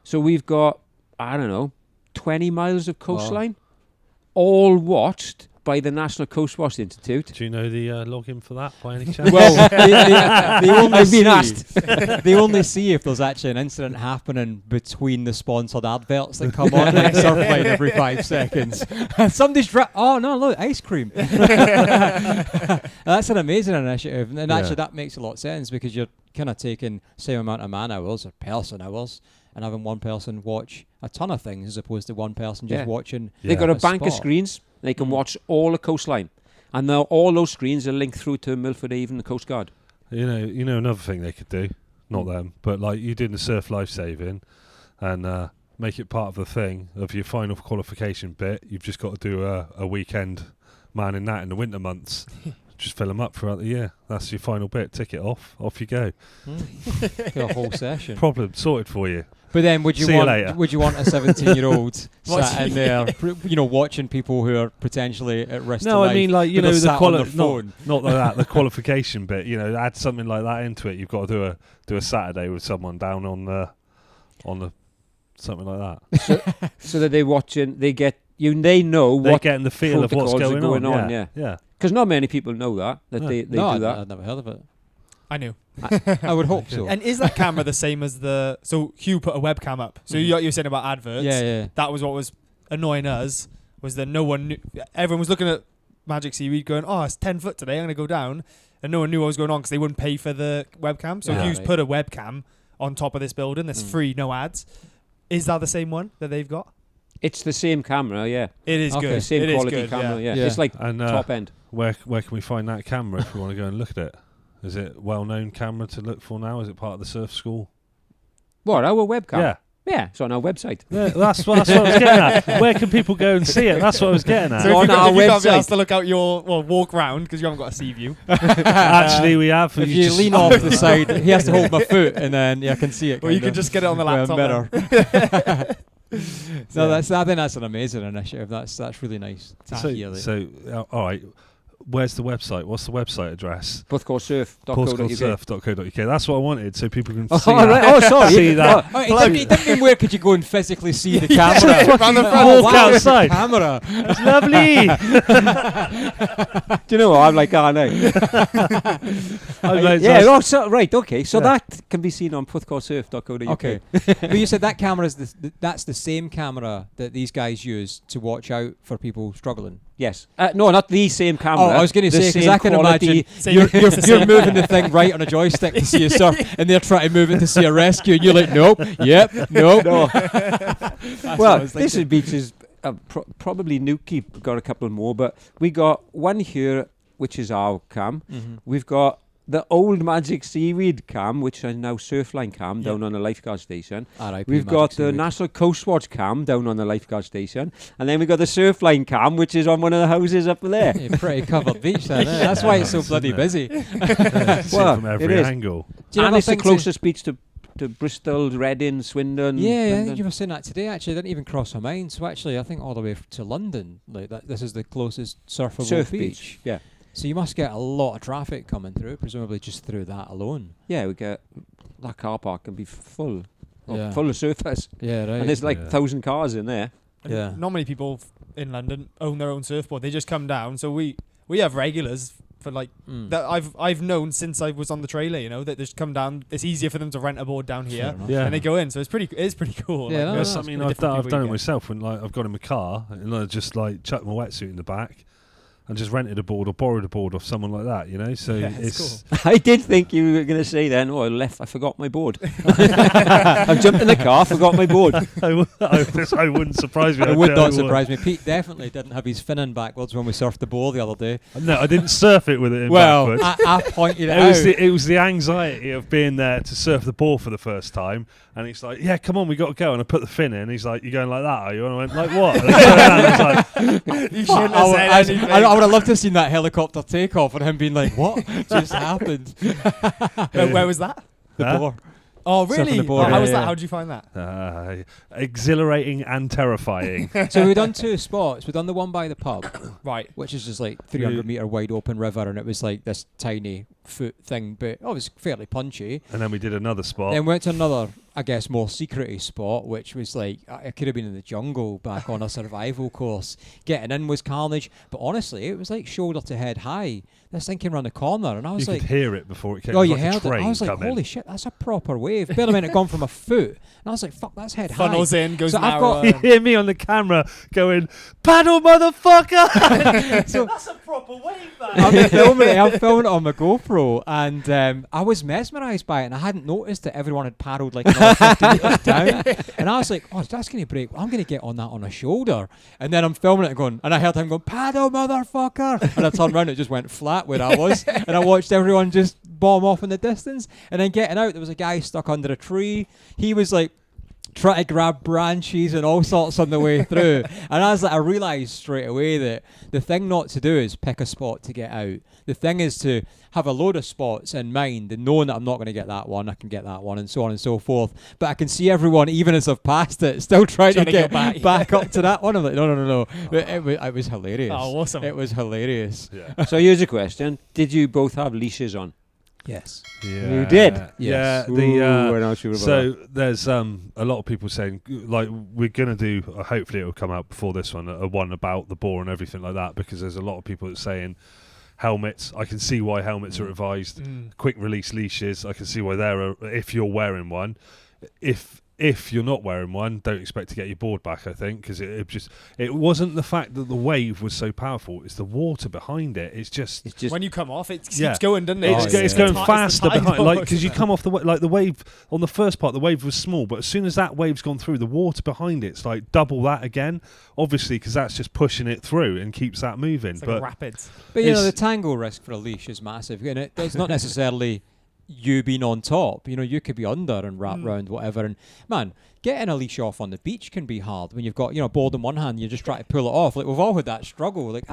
So we've got, 20 miles of coastline, all watched by the National Coast Watch Institute. Do you know the login for that by any chance? Well, they only I've been see, asked. they only see if there's actually an incident happening between the sponsored adverts that come on like Surfline every 5 seconds. Somebody's oh no, look, ice cream. That's an amazing initiative, and actually that makes a lot of sense because you're kind of taking same amount of man hours or person hours and having one person watch a ton of things as opposed to one person just watching. They've got a bank spot. of screens. They can watch all the coastline. And now all those screens are linked through to Milford Haven, the Coast Guard. You know another thing they could do, not them, but like you doing the surf life saving and make it part of the thing of your final qualification bit. You've just got to do a weekend manning that in the winter months. Just fill them up throughout the year. That's your final bit. Tick it off you go. A whole session. Problem sorted for you. But then, would you See you later. want a 17-year-old sat in there, watching people who are potentially at risk? No, to I mean life, like but they're the sat on their phone. not like that. The qualification bit. Add something like that into it. You've got to do a Saturday with someone down on the something like that. So that they're watching, they get they know They're what getting the feel of what's protocols are going on. Yeah. Because not many people know that No. they No, do that. I've never heard of it. I knew. I would hope so. And is that camera the same as the? So Hugh put a webcam up. So you were saying about adverts. Yeah. That was what was annoying us. Was that no one knew? Everyone was looking at Magic Seaweed, going, "Oh, it's 10 foot today. I'm gonna go down," and no one knew what was going on because they wouldn't pay for the webcam. So Hugh's put a webcam on top of this building. That's free, no ads. Is that the same one that they've got? It's the same camera, yeah. It is good. Same It is quality good, camera, yeah. Yeah. It's like And top end. where can we find that camera if we want to go and look at it? Is it well-known camera to look for now? Is it part of the surf school? What, our webcam? Yeah. Yeah, it's on our website. Yeah, that's what I was getting at. Where can people go and see it? That's what I was getting at. So on if our you can't be website. asked to look out walk round because you haven't got a sea view. Actually, we have. If you just lean off the side, he has to hold my foot, and then I can see it. Or you kind can of just get it on the with a laptop. mirror. No, I think that's an amazing initiative. That's really nice to hear. all right. where's the website? What's the website address? Porthcawsurf.co.uk. Porthcawsurf.co.uk. That's what I wanted, so people can Oh, see right. that. Oh, sorry. See that. It didn't mean where could you go and physically see the camera? Round the front. Oh, Walk wow, outside. Camera. It's lovely. Do you know what? I'm like, oh, no. Yeah, oh, so, right, okay. So that can be seen on porthcawsurf.co.uk. Okay. But you said that camera is that's the same camera that these guys use to watch out for people struggling. Yes. No, not the same camera. Oh, I was going to The say, because same I can quality. imagine you're moving the thing right on a joystick to see a surf, and they're trying to move it to see a rescue, and you're like, nope, yep, nope. No. Well, this is beaches. Probably Nuki got a couple more, but we got one here, which is our cam. Mm-hmm. We've got the old Magic Seaweed cam, which is now Surfline cam down on the Lifeguard station. We've got the National Coast Watch cam down on the Lifeguard station, and then we've got the Surfline cam, which is on one of the houses up there. Yeah, pretty covered beach there. That's why it's so bloody busy. Well, from every it is. angle. Do you And ever it's the think closest beach to Bristol, Reading, Swindon. Yeah, I London. think you were saying that today. Actually, it didn't even cross my mind. So actually, I think all the way to London, like that. This is the closest surfable Surf beach. beach. Yeah. So you must get a lot of traffic coming through, presumably just through that alone. Yeah, we get that car park can be full of surfers. Yeah, right. And there's like 1,000 cars in there. And Yeah. not many people in London own their own surfboard. They just come down. So we have regulars for like that I've known since I was on the trailer. You know that they just come down. It's easier for them to rent a board down here, Yeah. and they go in. So it's pretty cool. Yeah, like, no, there's I that's mean, many I've different done people it you myself when like I've got in my car and I just like chucked my wetsuit in the back and just rented a board or borrowed a board off someone like that, you know. So Yeah, it's cool. I did think you were going to say then, oh, I forgot my board. I jumped in the car, forgot my board. I wouldn't surprise me. It would I not would. surprise me. Pete definitely didn't have his finning backwards when we surfed the bowl the other day. No, I didn't surf it with it in Well, backwards. I pointed it out. It was the anxiety of being there to surf the ball for the first time, and he's like, "Yeah, come on, we got to go." And I put the fin in. He's like, "You going like that, are you?" And I went, "Like what?" And I was like, You shouldn't have said anything. I would have loved to have seen that helicopter takeoff and him being like, "What just happened?" Where was that? The Huh? bore. Oh, Surfing really? the board, How was yeah. that? How did you find that? exhilarating and terrifying. So we've done two spots. We've done the one by the pub, Right. which is just like 300 metre wide open river, and it was like this tiny foot thing, but it was fairly punchy. And then we did another spot. Then went to another, I guess, more secret-y spot, which was like, it could have been in the jungle back on a survival course. Getting in was carnage, but honestly, it was like shoulder to head high. This thing came around the corner, and I You was could like, hear it before it came. oh, It you was like a heard it? train I was like, coming. holy shit, that's a proper wave. Barely meant it gone from a foot. And I was like, fuck, that's head Funnels high. in, goes So I've narrower. You hear me on the camera going, "Paddle, motherfucker!" So That's a proper wave, man. I'm filming it on my GoPro, and I was mesmerised by it, and I hadn't noticed that everyone had paddled like another 50 metres down. And I was like, oh, that's going to break. I'm going to get on that on a shoulder. And then I'm filming it and going, and I heard him going, "Paddle, motherfucker!" And I turned around, and it just went flat where I was, and I watched everyone just bomb off in the distance. And then getting out, there was a guy stuck under a tree. He was like trying to grab branches and all sorts on the way through. And I realised straight away that the thing not to do is pick a spot to get out. The thing is to have a load of spots in mind and knowing that I'm not going to get that one, I can get that one, and so on and so forth. But I can see everyone, even as I've passed it, still trying to get back up to that one. I'm like, no. But it was hilarious. Oh, awesome. It was hilarious. Yeah. So here's a question. Did you both have leashes on? Yes. Yeah. You did? Yeah. Yes. We're not sure about So there's a lot of people saying like we're gonna do. Hopefully it will come out before this one. A one about the bore and everything like that, because there's a lot of people that saying helmets. I can see why helmets are advised. Quick release leashes. I can see why they're if you're wearing one. If you're not wearing one, don't expect to get your board back, I think, because it wasn't the fact that the wave was so powerful, it's the water behind it. It's just When you come off, it keeps Yeah. going, doesn't it? it's yeah. going the faster tide behind, like, because you force. come off the wave on the first part, the wave was small, but as soon as that wave's gone through, the water behind it's like double that again, obviously, because that's just pushing it through and keeps that moving. It's like But a rapids. But you know, the It's- tangle risk for a leash is massive, and it's not necessarily you being on top. You know, you could be under and wrap round whatever. And man, getting a leash off on the beach can be hard when you've got, you know, a board in one hand, you just try to pull it off. Like, we've all had that struggle. Like,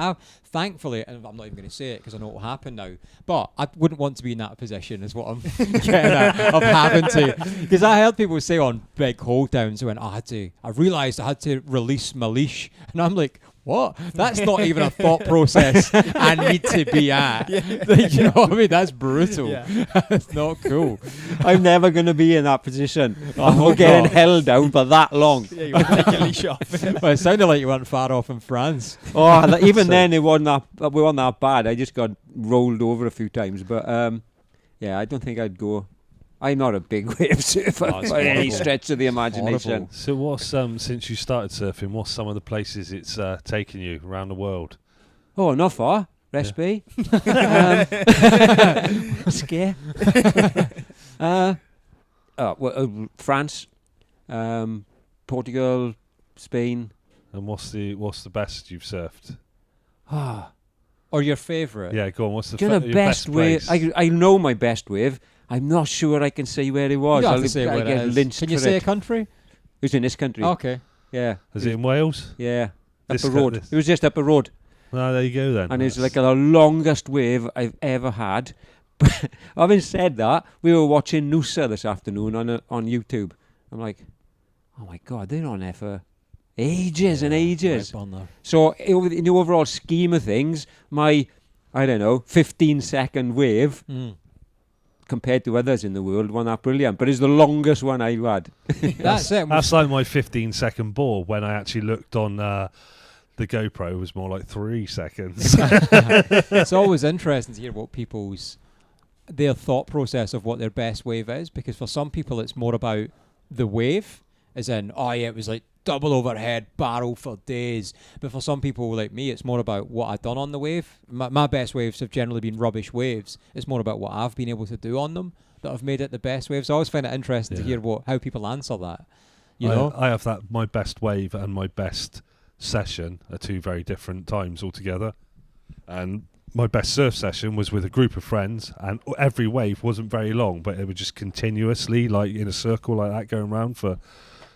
thankfully, and I'm not even going to say it because I know what will happen now, but I wouldn't want to be in that position, is what I'm getting at, of having to. Because I heard people say on big hold downs, I realised I had to release my leash, and I'm like, what? That's not even a thought process I need to be at. You know what I mean? That's brutal. That's not cool. I'm never going to be in that position. Oh, I'm getting God. held down for that long. Yeah, you want to take your leash off. Well, it sounded like you weren't far off in France. Oh, even then it wasn't that bad. I just got rolled over a few times. But yeah, I don't think I'd go. I'm not a big wave surfer Oh, it's by any horrible. stretch of the imagination. Horrible. So what's since you started surfing, what's some of the places it's taken you around the world? Oh, not far. Recipe. Scare. France, Portugal, Spain. And what's the best you've surfed? Or your favourite? Yeah, go on. What's the Your your best wave? place? I know my best wave. I'm not sure I can say where it was. You have I'll to say I where get it is. lynched Can you for say it. a country? It was in this country. Okay. Yeah. Is it in Wales? Yeah. This Up a road. this- It was just up a road. No, there you go then. And it was like the longest wave I've ever had. But having said that, we were watching Noosa this afternoon on YouTube. I'm like, oh my God, they're on there for ages and ages. Right on there. So in the overall scheme of things, my, 15-second wave compared to others in the world wasn't that brilliant. But it's the longest one I've had. That's it. That's like my 15-second ball. When I actually looked on the GoPro, it was more like 3 seconds. It's always interesting to hear what their thought process of what their best wave is, because for some people it's more about the wave, as in, it was like double overhead barrel for days. But for some people like me, it's more about what I've done on the wave. My best waves have generally been rubbish waves. It's more about what I've been able to do on them that have made it the best waves. So I always find it interesting to hear how people answer that. You know, I have that. My best wave and my best session are two very different times altogether. And my best surf session was with a group of friends, and every wave wasn't very long, but it was just continuously like in a circle like that going around for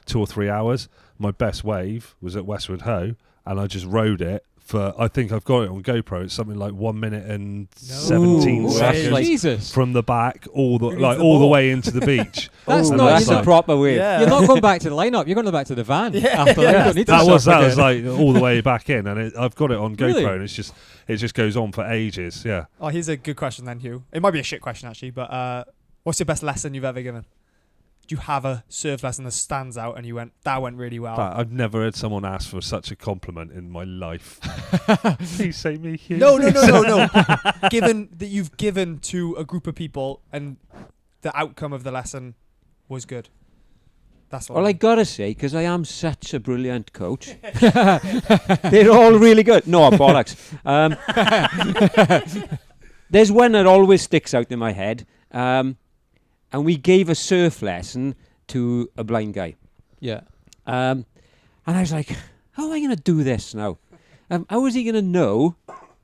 2 or 3 hours. My best wave was at Westwood Ho, and I just rode it for, I think I've got it on GoPro, it's something like 1 minute and 17 Ooh, seconds that's like- Jesus. from the back all the needs like the all the ball? way into the beach. That's And not- That's you're a not- proper wave. Yeah. You're not going back to the lineup. You're going back to the van. After that. You don't need to that was surf like again. all the way back in, and I've got it on GoPro, Really? and it just goes on for ages. Yeah. Oh, here's a good question then, Hugh. It might be a shit question actually, but what's your best lesson you've ever given? Do you have a surf lesson that stands out and you went, that went really well? But I've never heard someone ask for such a compliment in my life. Please say me, Hugh. No. Given that you've given to a group of people and the outcome of the lesson was good. That's what Well, I gotta say, because I am such a brilliant coach, they're all really good. No, bollocks. There's one that always sticks out in my head, and we gave a surf lesson to a blind guy. Yeah. And I was like, how am I going to do this now? How is he going to know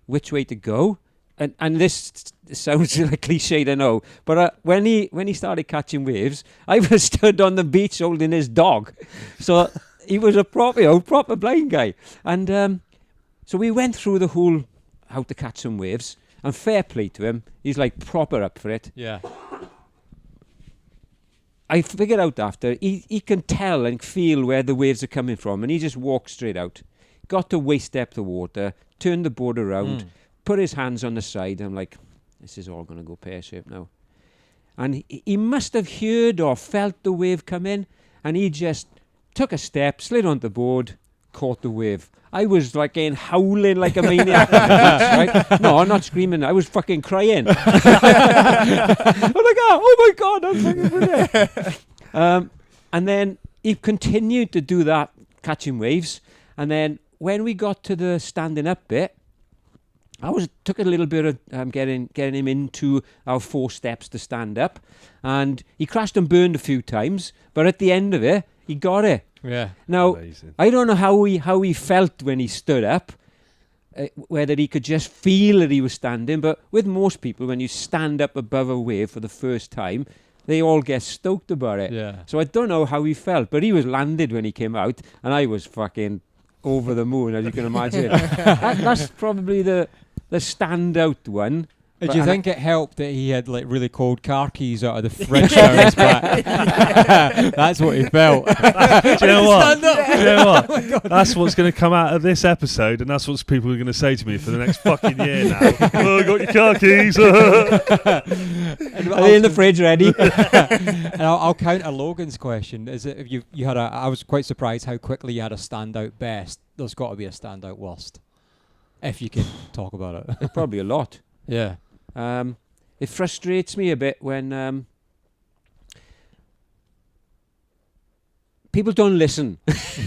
which way to go? And this sounds like cliched, I know. But when he started catching waves, I was stood on the beach holding his dog. So he was a proper blind guy. And so we went through the whole how to catch some waves. And fair play to him. He's like proper up for it. Yeah. I figured out after, he can tell and feel where the waves are coming from, and he just walked straight out. Got to waist depth of water, turned the board around, put his hands on the side. I'm like, this is all going to go pear-shaped now. And he must have heard or felt the wave come in, and he just took a step, slid on the board, caught the wave. I was like howling like a maniac on the beach, right? No, I'm not screaming. I was fucking crying. I'm like, oh my God, I'm fucking brilliant. And then he continued to do that, catching waves. And then when we got to the standing up bit, took a little bit of getting him into our 4 steps to stand up. And he crashed and burned a few times, but at the end of it, he got it. Yeah. Now, Amazing. I don't know how he felt when he stood up, whether he could just feel that he was standing, but with most people, when you stand up above a wave for the first time, they all get stoked about it. Yeah. So I don't know how he felt, but he was landed when he came out, and I was fucking over the moon, as you can imagine. That's probably the standout one. Do you think it helped that he had like really cold car keys out of the fridge down his back? That's what he felt. Do you know what? Do you know what? Oh That's what's going to come out of this episode, and that's what people are going to say to me for the next fucking year now. Oh, I got your car keys. Are they in the fridge ready? And I'll counter Logan's question. Is it if you had I was quite surprised how quickly you had a standout best. There's got to be a standout worst, if you can talk about it. Probably a lot. Yeah. It frustrates me a bit when people don't listen.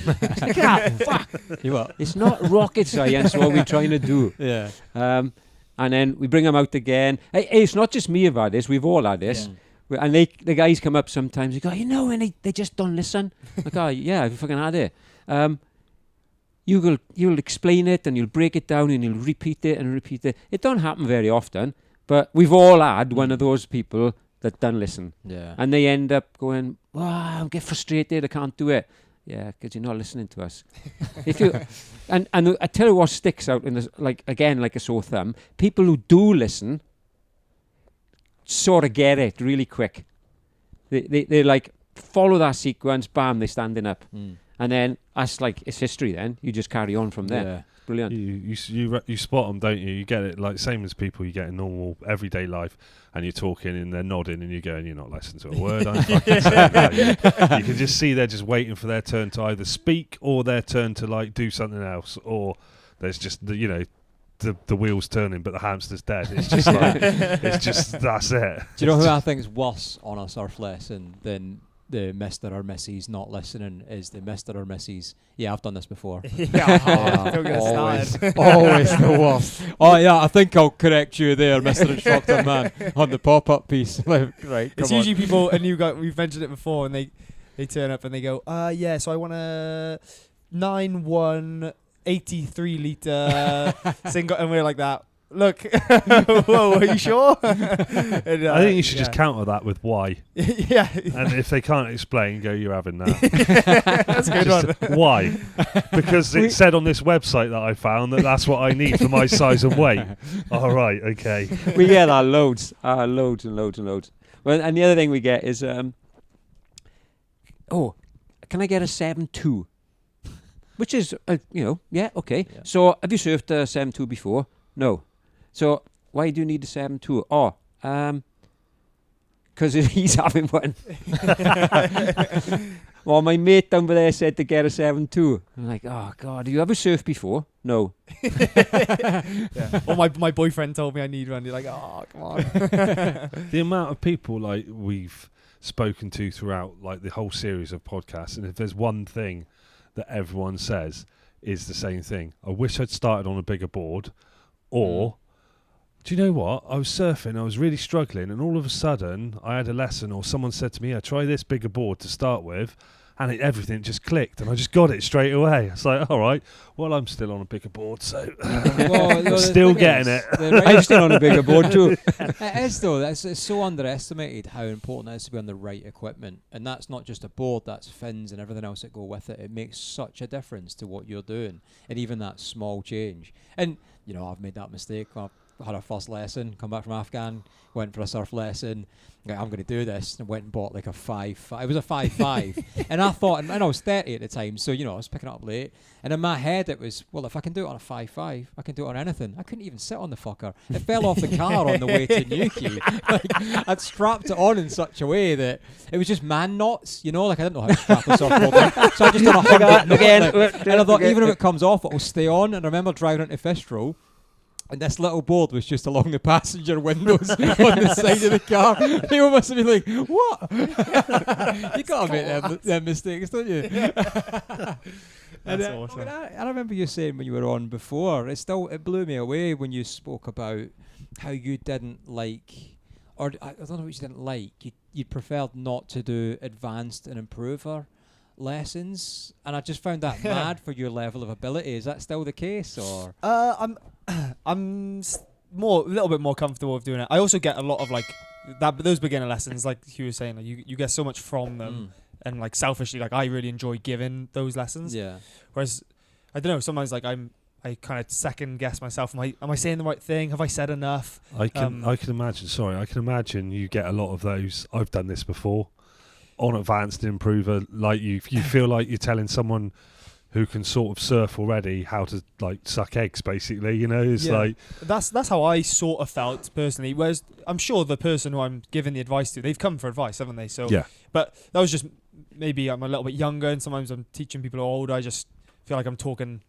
Like, fuck. You what? It's not rocket science what we're trying to do. Yeah. And then we bring them out again. Hey, it's not just me about this. We've all had this. Yeah. And the guys come up sometimes. They go, and they just don't listen. Like, oh, yeah, I've fucking had it. You'll explain it and you'll break it down and you'll repeat it and repeat it. It don't happen very often, but we've all had one of those people that don't listen. Yeah. And they end up going, I get frustrated, I can't do it. Yeah, because you're not listening to us. If you and I tell you what sticks out in this, like a sore thumb. People who do listen sort of get it really quick. They like follow that sequence, bam, they're standing up. And then that's like, it's history then. You just carry on from there. Yeah. Brilliant. You spot them, don't you? You get it like same as people you get in normal everyday life, and you're talking and they're nodding and you're going, you're not listening to a word I'm fucking saying. You can just see they're just waiting for their turn to either speak or their turn to like do something else, or there's just the wheels turning but the hamster's dead. It's just like that's it. Do you know who I think is worse on a surf lesson than the Mr. or Mrs. not listening is the Mr. or Mrs. Yeah, I've done this before. Don't get started. Always the worst. Oh yeah, I think I'll correct you there, Mr. Instructor Man, on the pop-up piece. Right, It's usually people, and we've mentioned it before, and they turn up and they go, yeah, so I want a 9-1 83 litre single, and we're like that. Look, whoa, are you sure? And, I think you should just counter that with why. Yeah. And if they can't explain, go, you're having that. That's a good one. Why? Because it said on this website that I found that's what I need for my size and weight. All right, okay. We get that loads and loads and loads. Well, and the other thing we get is, can I get a 7.2? Which is, yeah, okay. Yeah. So have you surfed a 7.2 before? No. So why do you need a 7.2? Oh, because he's having one. Well, my mate down there said to get a 7.2. I'm like, oh God, have you ever surfed before? No. Yeah. Well, my boyfriend told me I need one. You're like, oh, come on. The amount of people like we've spoken to throughout like the whole series of podcasts, and if there's one thing that everyone says is the same thing. I wish I'd started on a bigger board. Or, do you know what? I was surfing, I was really struggling, and all of a sudden, I had a lesson, or someone said to me, yeah, try this bigger board to start with, and everything just clicked, and I just got it straight away. It's like, all right, well, I'm still on a bigger board, so still getting it. I'm still on a bigger board too. It is, though. It's so underestimated how important it is to be on the right equipment. And that's not just a board, that's fins and everything else that go with it. It makes such a difference to what you're doing, and even that small change. And I've made that mistake. I had a first lesson, come back from Afghan, went for a surf lesson. I'm going to do this, and went and bought like a 5.5. It was a 5.5, and I thought, and I was 30 at the time, so I was picking it up late. And in my head, it was, well, if I can do it on a 5.5, I can do it on anything. I couldn't even sit on the fucker. It fell off the car on the way to Newquay. I'd strapped it on in such a way that it was just man knots, I didn't know how to strap a surfboard on. So I just done 100 again, and I thought, even if it comes off, it will stay on. And I remember driving into Fistro, and this little board was just along the passenger windows on the side of the car. People must have been like, what? You got to make them mistakes, don't you? That's awesome. I remember you saying when you were on before, it blew me away when you spoke about how you didn't like, or I don't know what you didn't like, you preferred not to do advanced and improver lessons, and I just found that mad for your level of ability. Is that still the case, or? I'm a little bit more comfortable with doing it. I also get a lot of like those beginner lessons, like Hugh was saying, like you get so much from them, and like selfishly, like I really enjoy giving those lessons. Yeah. Whereas I don't know, sometimes like I'm I kind of second guess myself. Am I saying the right thing? Have I said enough? I can imagine. Sorry, I can imagine you get a lot of those. I've done this before on Advanced Improver. Like you feel like you're telling someone who can sort of surf already how to like suck eggs. Basically, you know, it's like that's how I sort of felt personally. Whereas I'm sure the person who I'm giving the advice to, they've come for advice, haven't they? So yeah. But that was just maybe I'm a little bit younger, and sometimes I'm teaching people who are older. I just feel like I'm talking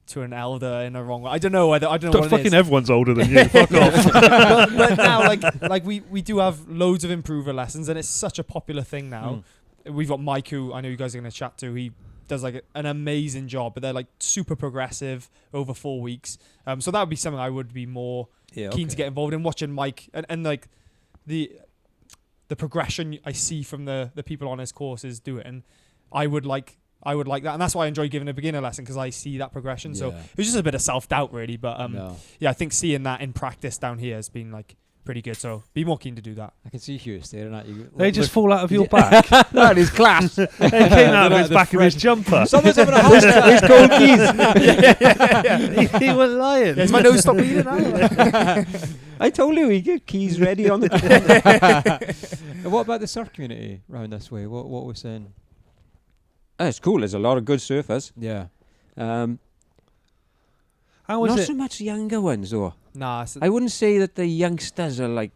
to an elder in a wrong way. I don't know what it fucking is. everyone's older than you. Fuck off. but now, like we do have loads of improver lessons, and it's such a popular thing now. We've got Mike, who I know you guys are going to chat to. He does like an amazing job, but they're like super progressive over 4 weeks. So that would be something I would be more keen to get involved in. Watching Mike and like the progression I see from the people on his courses doing, I would like that, and that's why I enjoy giving a beginner lesson, because I see that progression. So it was just a bit of self-doubt really, but I think seeing that in practice down here has been like pretty good, so be more keen to do that. I can see Hugh staring at you. They just fall out of your back. That is class. They came out of his back of his jumper. Someone's having a house His gold keys. He was lying. Is my nose stop bleeding now? I told you he get keys ready on the corner. What about the surf community round this way? What we're saying? It's cool. There's a lot of good surfers. Yeah. How is Not it? so much younger ones though. Nah, I wouldn't say that the youngsters are like.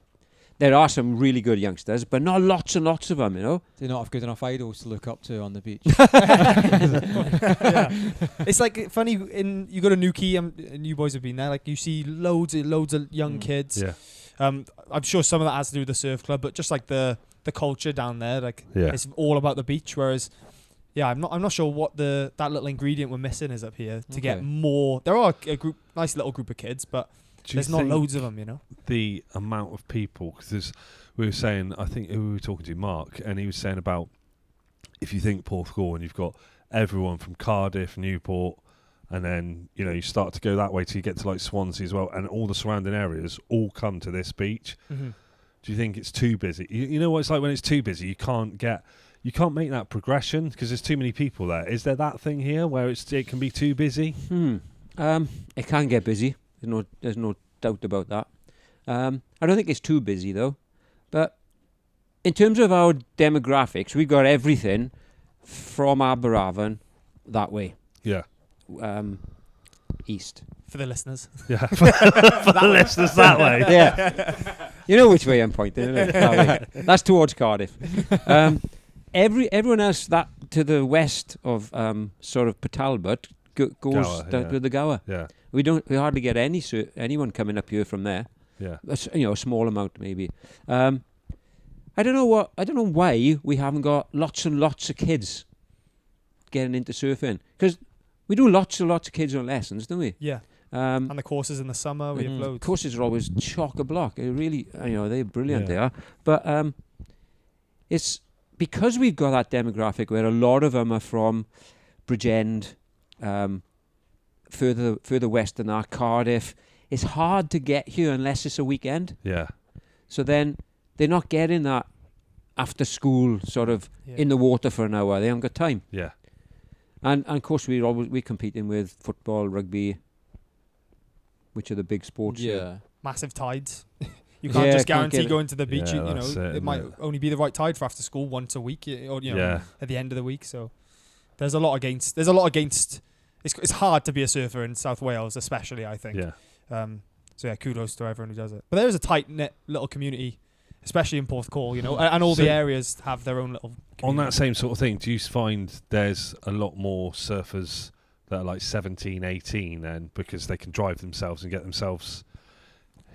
There are some really good youngsters, but not lots and lots of them, you know. Do you not have good enough idols to look up to on the beach? It's like funny you go to Newquay, and you boys have been there. Like you see loads of young kids. Yeah. I'm sure some of that has to do with the surf club, but just like the culture down there, like it's all about the beach. Whereas, I'm not sure what that little ingredient we're missing is up here to get more. There are nice little group of kids, but there's not loads of them, you know. The amount of people, because we were saying, I think we were talking to Mark, and he was saying about if you think Porthcawl and you've got everyone from Cardiff, Newport, and then you start to go that way till you get to like Swansea as well, and all the surrounding areas all come to this beach. Mm-hmm. Do you think it's too busy? You know what it's like when it's too busy. You can't make that progression because there's too many people there. Is there that thing here where it can be too busy? It can get busy. There's no doubt about that. I don't think it's too busy though. But in terms of our demographics, we've got everything from Aberavon that way. Yeah. East. For the listeners. Yeah. For the listeners that way. Yeah. You know which way I'm pointing, isn't it? That's towards Cardiff. Everyone else that to the west of sort of Talbot goes Gower, down to the Gower. Yeah. We hardly get anyone coming up here from there. Yeah. A small amount maybe. I don't know why we haven't got lots and lots of kids getting into surfing, because we do lots and lots of kids on lessons, don't we? Yeah. And the courses in the summer, we have loads. Courses are always chock-a-block. They really, they're brilliant. They are. But it's because we've got that demographic where a lot of them are from Bridgend, further west than that, Cardiff. It's hard to get here unless it's a weekend. Yeah. So then they're not getting that after school sort of in the water for an hour. They haven't got time. Yeah. And of course we're competing with football, rugby, which are the big sports. Yeah. Massive tides. You can't just guarantee going to the beach. Yeah, it might only be the right tide for after school once a week, or at the end of the week. So there's a lot against. It's hard to be a surfer in South Wales, especially, I think. Yeah. So kudos to everyone who does it. But there is a tight knit little community, especially in Porthcawl, and all the areas have their own little community. On that same sort of thing, do you find there's a lot more surfers that are like 17, 18 then, because they can drive themselves and get themselves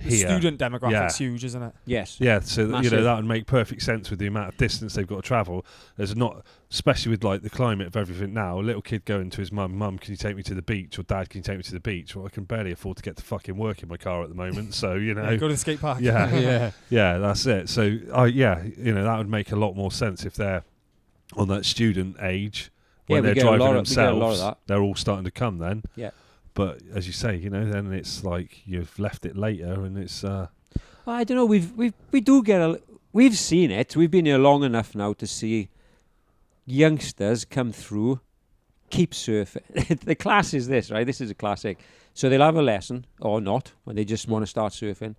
the here? Student demographic's huge, isn't it? Yes. Yeah, so Massive. that would make perfect sense with the amount of distance they've got to travel. There's not, especially with like the climate of everything now, a little kid going to his mum, can you take me to the beach? Or dad, can you take me to the beach? Well, I can barely afford to get to fucking work in my car at the moment, so Go to the skate park. Yeah, that's it. So that would make a lot more sense if they're on that student age when they're driving themselves. They're all starting to come then. Yeah. But as you say, then it's like you've left it later, and it's. Well, I don't know. We've seen it. We've been here long enough now to see youngsters come through, keep surfing. The class is this, right? This is a classic. So they'll have a lesson, or not, when they just want to start surfing.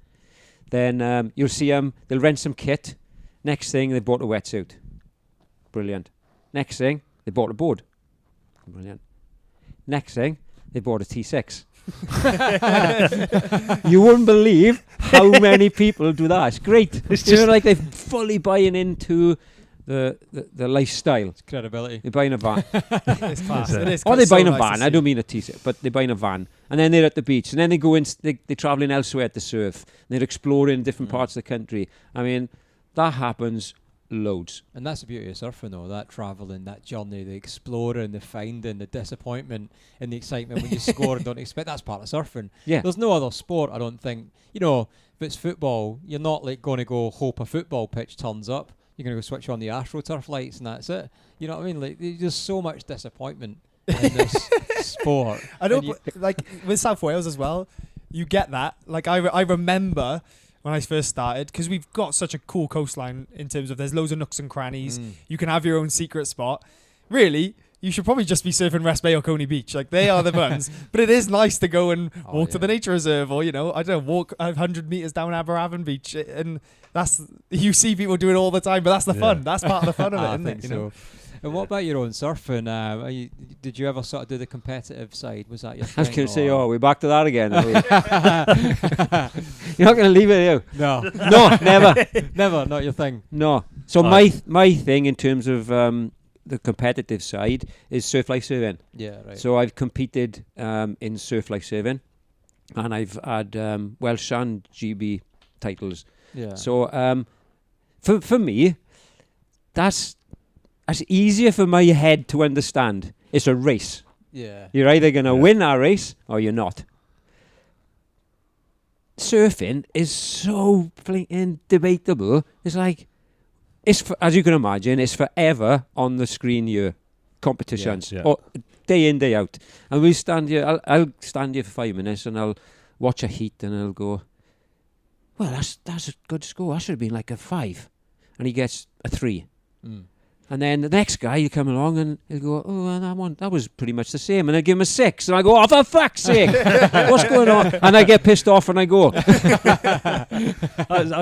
Then you'll see them, they'll rent some kit. Next thing, they bought a wetsuit. Brilliant. Next thing, they bought a board. Brilliant. Next thing, they bought a T6. You wouldn't believe how many people do that. It's great. It's just like they're fully buying into the lifestyle. It's credibility. They're buying a van. It's class. It is Or they're so buying a nice van. to I see. don't mean a T6, but they're buying a van. And then they're at the beach. And then they go in, they're travelling elsewhere to surf. They're exploring different parts of the country. I mean, that happens loads. And that's the beauty of surfing, though. That travelling, that journey, the exploring, the finding, the disappointment, and the excitement when you score and don't expect. That's part of surfing. Yeah. There's no other sport, I don't think. You know, if it's football, you're not like going to go hope a football pitch turns up. You're going to go switch on the AstroTurf lights and that's it. You know what I mean? Like, there's just so much disappointment in this sport. I don't And like with South Wales as well. You get that. Like I remember when I first started, because we've got such a cool coastline in terms of there's loads of nooks and crannies. You can have your own secret spot. Really, you should probably just be surfing West Bay or Coney Beach. Like they are the ones. But it is nice to go and walk to the nature reserve, or I don't know, walk 100 meters down Aberavon Beach, and that's you see people do it all the time. But that's the fun. That's part of the fun of it, I isn't think it? You so. know? And what about your own surfing? Did you ever sort of do the competitive side? Was that your I was thing, going to say, or- we're back to that again. Are we? You're not going to leave it, are you? No. No, never. Never, not your thing. No. So my thing in terms of the competitive side is surf life surfing. Yeah, right. So I've competed in surf life surfing, and I've had Welsh and GB titles. yeah. So for me, that's easier for my head to understand. It's a race. yeah. You're either going to win that race or you're not. Surfing is so flipping debatable. It's like, as you can imagine, it's forever on the screen here. Competitions. Yeah. Or day in, day out. And we stand here, I'll stand here for 5 minutes and I'll watch a heat and I'll go, well, that's a good score. I should have been like a 5. And he gets a 3. And then the next guy, you come along and he'll go, oh, well, that was pretty much the same. And I give him a 6. And I go, oh, for fuck's sake, what's going on? And I get pissed off and I go. I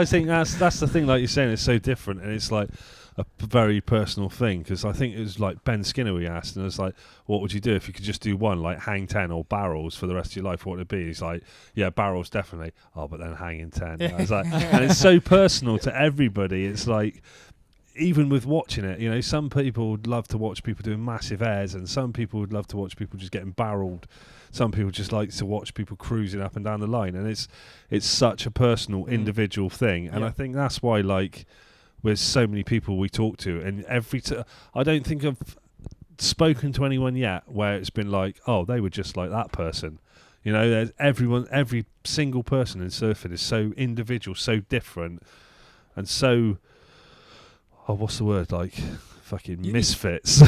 think that's the thing, like you're saying, it's so different, and it's like a very personal thing, because I think it was like Ben Skinner we asked, and it's like, what would you do if you could just do one, like hang 10 or barrels for the rest of your life? What would it be? He's like, yeah, barrels definitely. Oh, but then hanging 10. I was like, and it's so personal to everybody. It's like, even with watching it, some people would love to watch people doing massive airs, and some people would love to watch people just getting barreled. Some people just like to watch people cruising up and down the line, and it's such a personal, individual thing. And I think that's why, like, with so many people we talk to, and I don't think I've spoken to anyone yet where it's been like, oh, they were just like that person. There's every single person in surfing is so individual, so different, and so, oh, what's the word? Like, fucking misfits.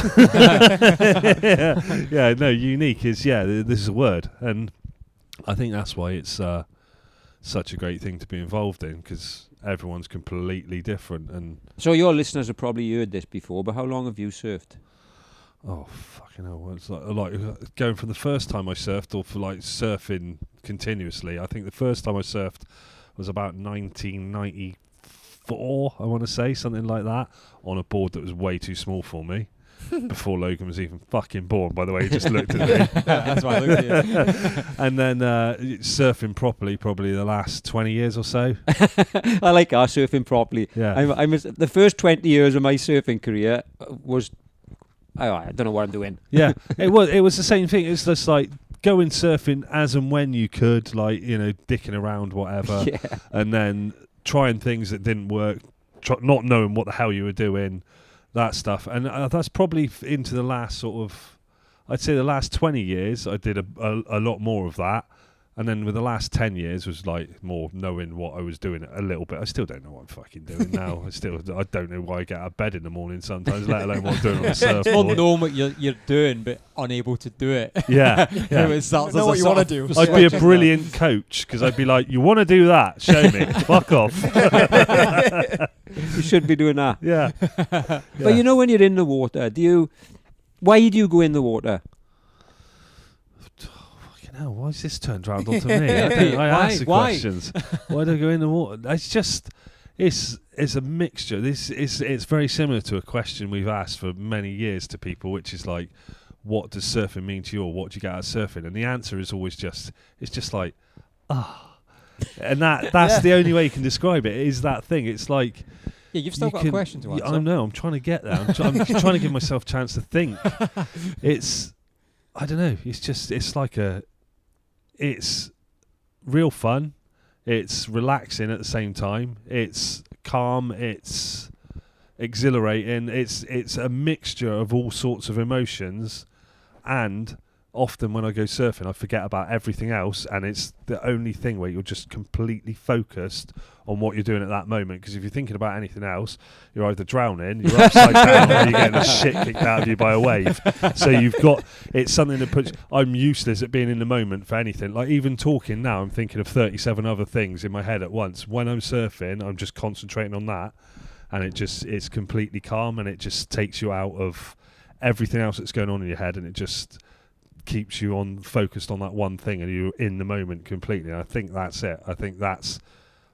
Unique is, this is a word. And I think that's why it's such a great thing to be involved in, because everyone's completely different. And So your listeners have probably heard this before, but how long have you surfed? oh, fucking hell. It's like going from the first time I surfed, or for like surfing continuously. I think the first time I surfed was about 1994, I want to say, something like that, on a board that was way too small for me. Before Logan was even fucking born, by the way, he just looked at me. That's why I looked at you. And then surfing properly, probably the last 20 years or so. I like our surfing properly. Yeah. The first 20 years of my surfing career was, I don't know what I'm doing. Yeah, it was the same thing. It's just like going surfing as and when you could, like, dicking around, whatever. Yeah. And then trying things that didn't work, not knowing what the hell you were doing, that stuff. And that's probably into the last I'd say the last 20 years, I did a lot more of that. And then with the last 10 years was like more knowing what I was doing a little bit. I still don't know what I'm fucking doing now. I don't know why I get out of bed in the morning sometimes, let alone what I'm doing on the It's more surfboard. knowing what you're doing, but unable to do it. Yeah, yeah. It starts Know as what a you sort wanna of do. I'd be a switch, brilliant coach, because I'd be like, you want to do that? Show me. Fuck off. You should be doing that. Yeah. But when you're in the water, why do you go in the water? hell, why is this turned round onto me? I ask the questions. Why do I go in the water? It's just, it's a mixture. It's very similar to a question we've asked for many years to people, which is like, what does surfing mean to you, or what do you get out of surfing? And the answer is always it's just like, and that's the only way you can describe it, is that thing. It's like, yeah, you've still got a question to answer. I know, I'm trying to get there. I'm trying to give myself a chance to think. I don't know, it's real fun, it's relaxing at the same time, it's calm, it's exhilarating, it's a mixture of all sorts of emotions. And often when I go surfing, I forget about everything else, and it's the only thing where you're just completely focused on what you're doing at that moment. Because if you're thinking about anything else, you're either drowning, you're upside down, or you're getting the shit kicked out of you by a wave. So it's something that puts. I'm useless at being in the moment for anything. Like even talking now, I'm thinking of 37 other things in my head at once. When I'm surfing, I'm just concentrating on that, and it's completely calm, and it just takes you out of everything else that's going on in your head, and it just keeps you focused on that one thing, and you're in the moment completely. And I think that's it. I think that's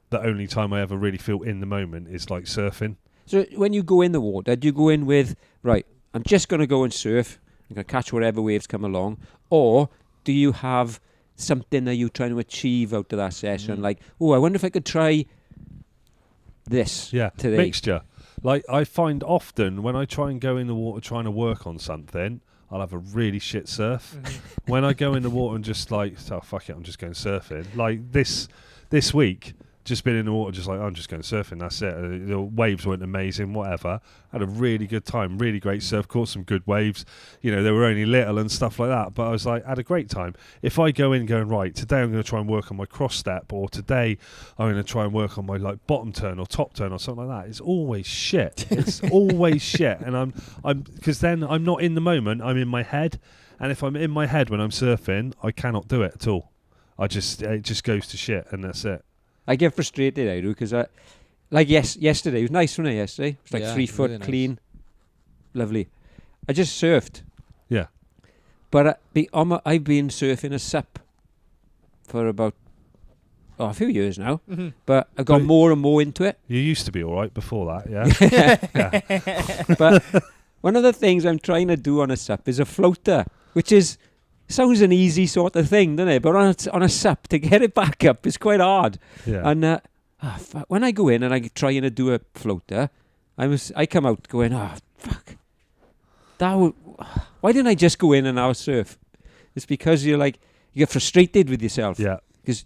the only time I ever really feel in the moment is like surfing. So when you go in the water, do you go in with, right, I'm just going to go and surf, I'm going to catch whatever waves come along, or do you have something that you're trying to achieve out of that session? Like, I wonder if I could try this today. Mixture. Like I find often when I try and go in the water trying to work on something, I'll have a really shit surf. When I go in the water and just like, fuck it, I'm just going surfing. Like this week, just been in the water, just like, I'm just going surfing, that's it. The waves weren't amazing, whatever. Had a really good time, really great surf, caught some good waves. You know, they were only little and stuff like that, but I was like, had a great time. If I go in going, right, today I'm going to try and work on my cross step, or today I'm going to try and work on my like bottom turn or top turn or something like that, it's always shit. It's always shit. And I'm because then I'm not in the moment, I'm in my head. And if I'm in my head when I'm surfing, I cannot do it at all. It just goes to shit, and that's it. I get frustrated, I do, because yesterday, it was nice, wasn't it, yesterday? It was like 3 foot really clean. Nice. Lovely. I just surfed. Yeah. But I've been surfing a sup for about a few years now, but I've got more and more into it. You used to be all right before that, yeah? Yeah. But one of the things I'm trying to do on a sup is a floater, which sounds an easy sort of thing, doesn't it? But on a sup, to get it back up is quite hard. Yeah. And when I go in and I try and do a floater, I come out going, fuck. Why didn't I just go in and now surf? It's because you get frustrated with yourself. Yeah. Because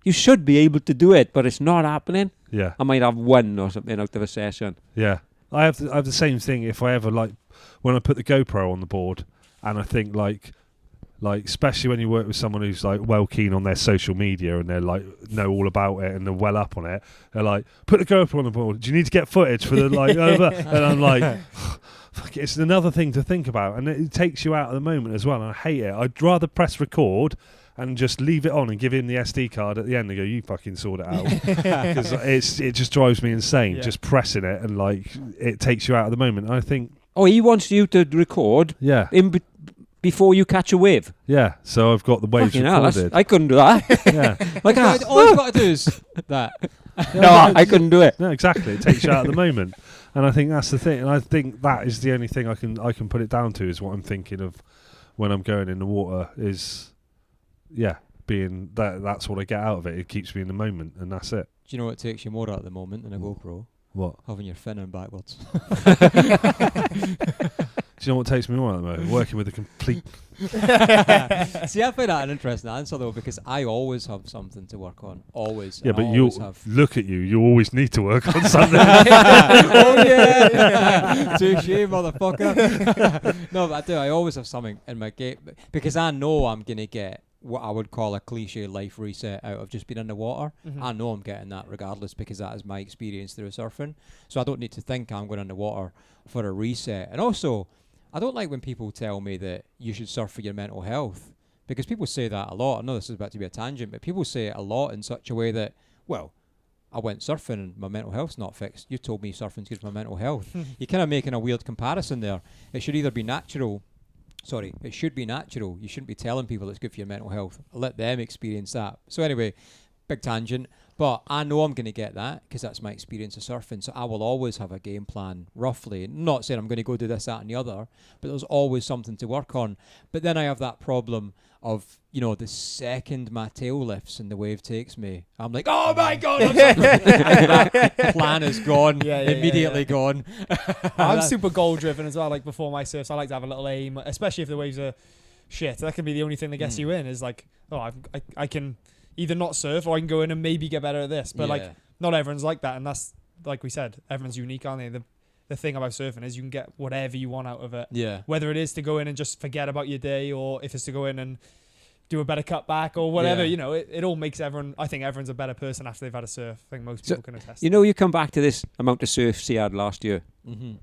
you should be able to do it, but it's not happening. Yeah. I might have one or something out of a session. Yeah. I have the same thing if I ever when I put the GoPro on the board, and I think like especially when you work with someone who's like well keen on their social media and they're like know all about it and they're well up on it, they're like, put the GoPro on the board, do you need to get footage for the over? And I'm like, fuck, it's another thing to think about, and it takes you out of the moment as well, and I hate it. I'd rather press record and just leave it on and give him the SD card at the end and go, you fucking sort it out. Because it just drives me insane, just pressing it, and it takes you out of the moment. And I think, he wants you to record before you catch a wave. Yeah, so I've got the waves recorded. I couldn't do that. Yeah. All you've got to do is that. No, I couldn't do it. No, exactly. It takes you out of the moment. And I think that's the thing. And I think that is the only thing I can put it down to, is what I'm thinking of when I'm going in the water is, being that's what I get out of it. It keeps me in the moment, and that's it. Do you know what takes you more out at the moment than a GoPro? What? Having your fin in backwards. Do you know what takes me more at the moment? Working with a complete... See, I find that an interesting answer, though, because I always have something to work on. Always. Yeah, but look at you. You always need to work on something. Oh, yeah. Touche, motherfucker. No, but I do. I always have something in my gate, because I know I'm going to get what I would call a cliche life reset out of just being in the water. I know I'm getting that regardless, because that is my experience through surfing. So I don't need to think I'm going in the water for a reset. And also, I don't like when people tell me that you should surf for your mental health, because people say that a lot. I know this is about to be a tangent, but people say it a lot in such a way that, well, I went surfing and my mental health's not fixed. You told me surfing's good for my mental health. You're kind of making a weird comparison there. It should either be natural Sorry, it should be natural. You shouldn't be telling people it's good for your mental health. Let them experience that. So anyway, big tangent. But I know I'm going to get that because that's my experience of surfing. So I will always have a game plan, roughly. Not saying I'm going to go do this, that, and the other, but there's always something to work on. But then I have that problem of, you know, the second my tail lifts and the wave takes me, I'm like, oh my God, I'm and that plan is gone, immediately gone. I'm super goal driven as well. Like before my surfs, I like to have a little aim, especially if the waves are shit. That can be the only thing that gets you in is like, oh, I can either not surf or I can go in and maybe get better at this. But like, not everyone's like that. And that's, like we said, everyone's unique, aren't they? The thing about surfing is you can get whatever you want out of it. Yeah. Whether it is to go in and just forget about your day, or if it's to go in and do a better cutback or whatever, you know, it all makes everyone, I think everyone's a better person after they've had a surf. I think most people can attest. You know, you come back to this amount of surfs he had last year. Mm-hmm.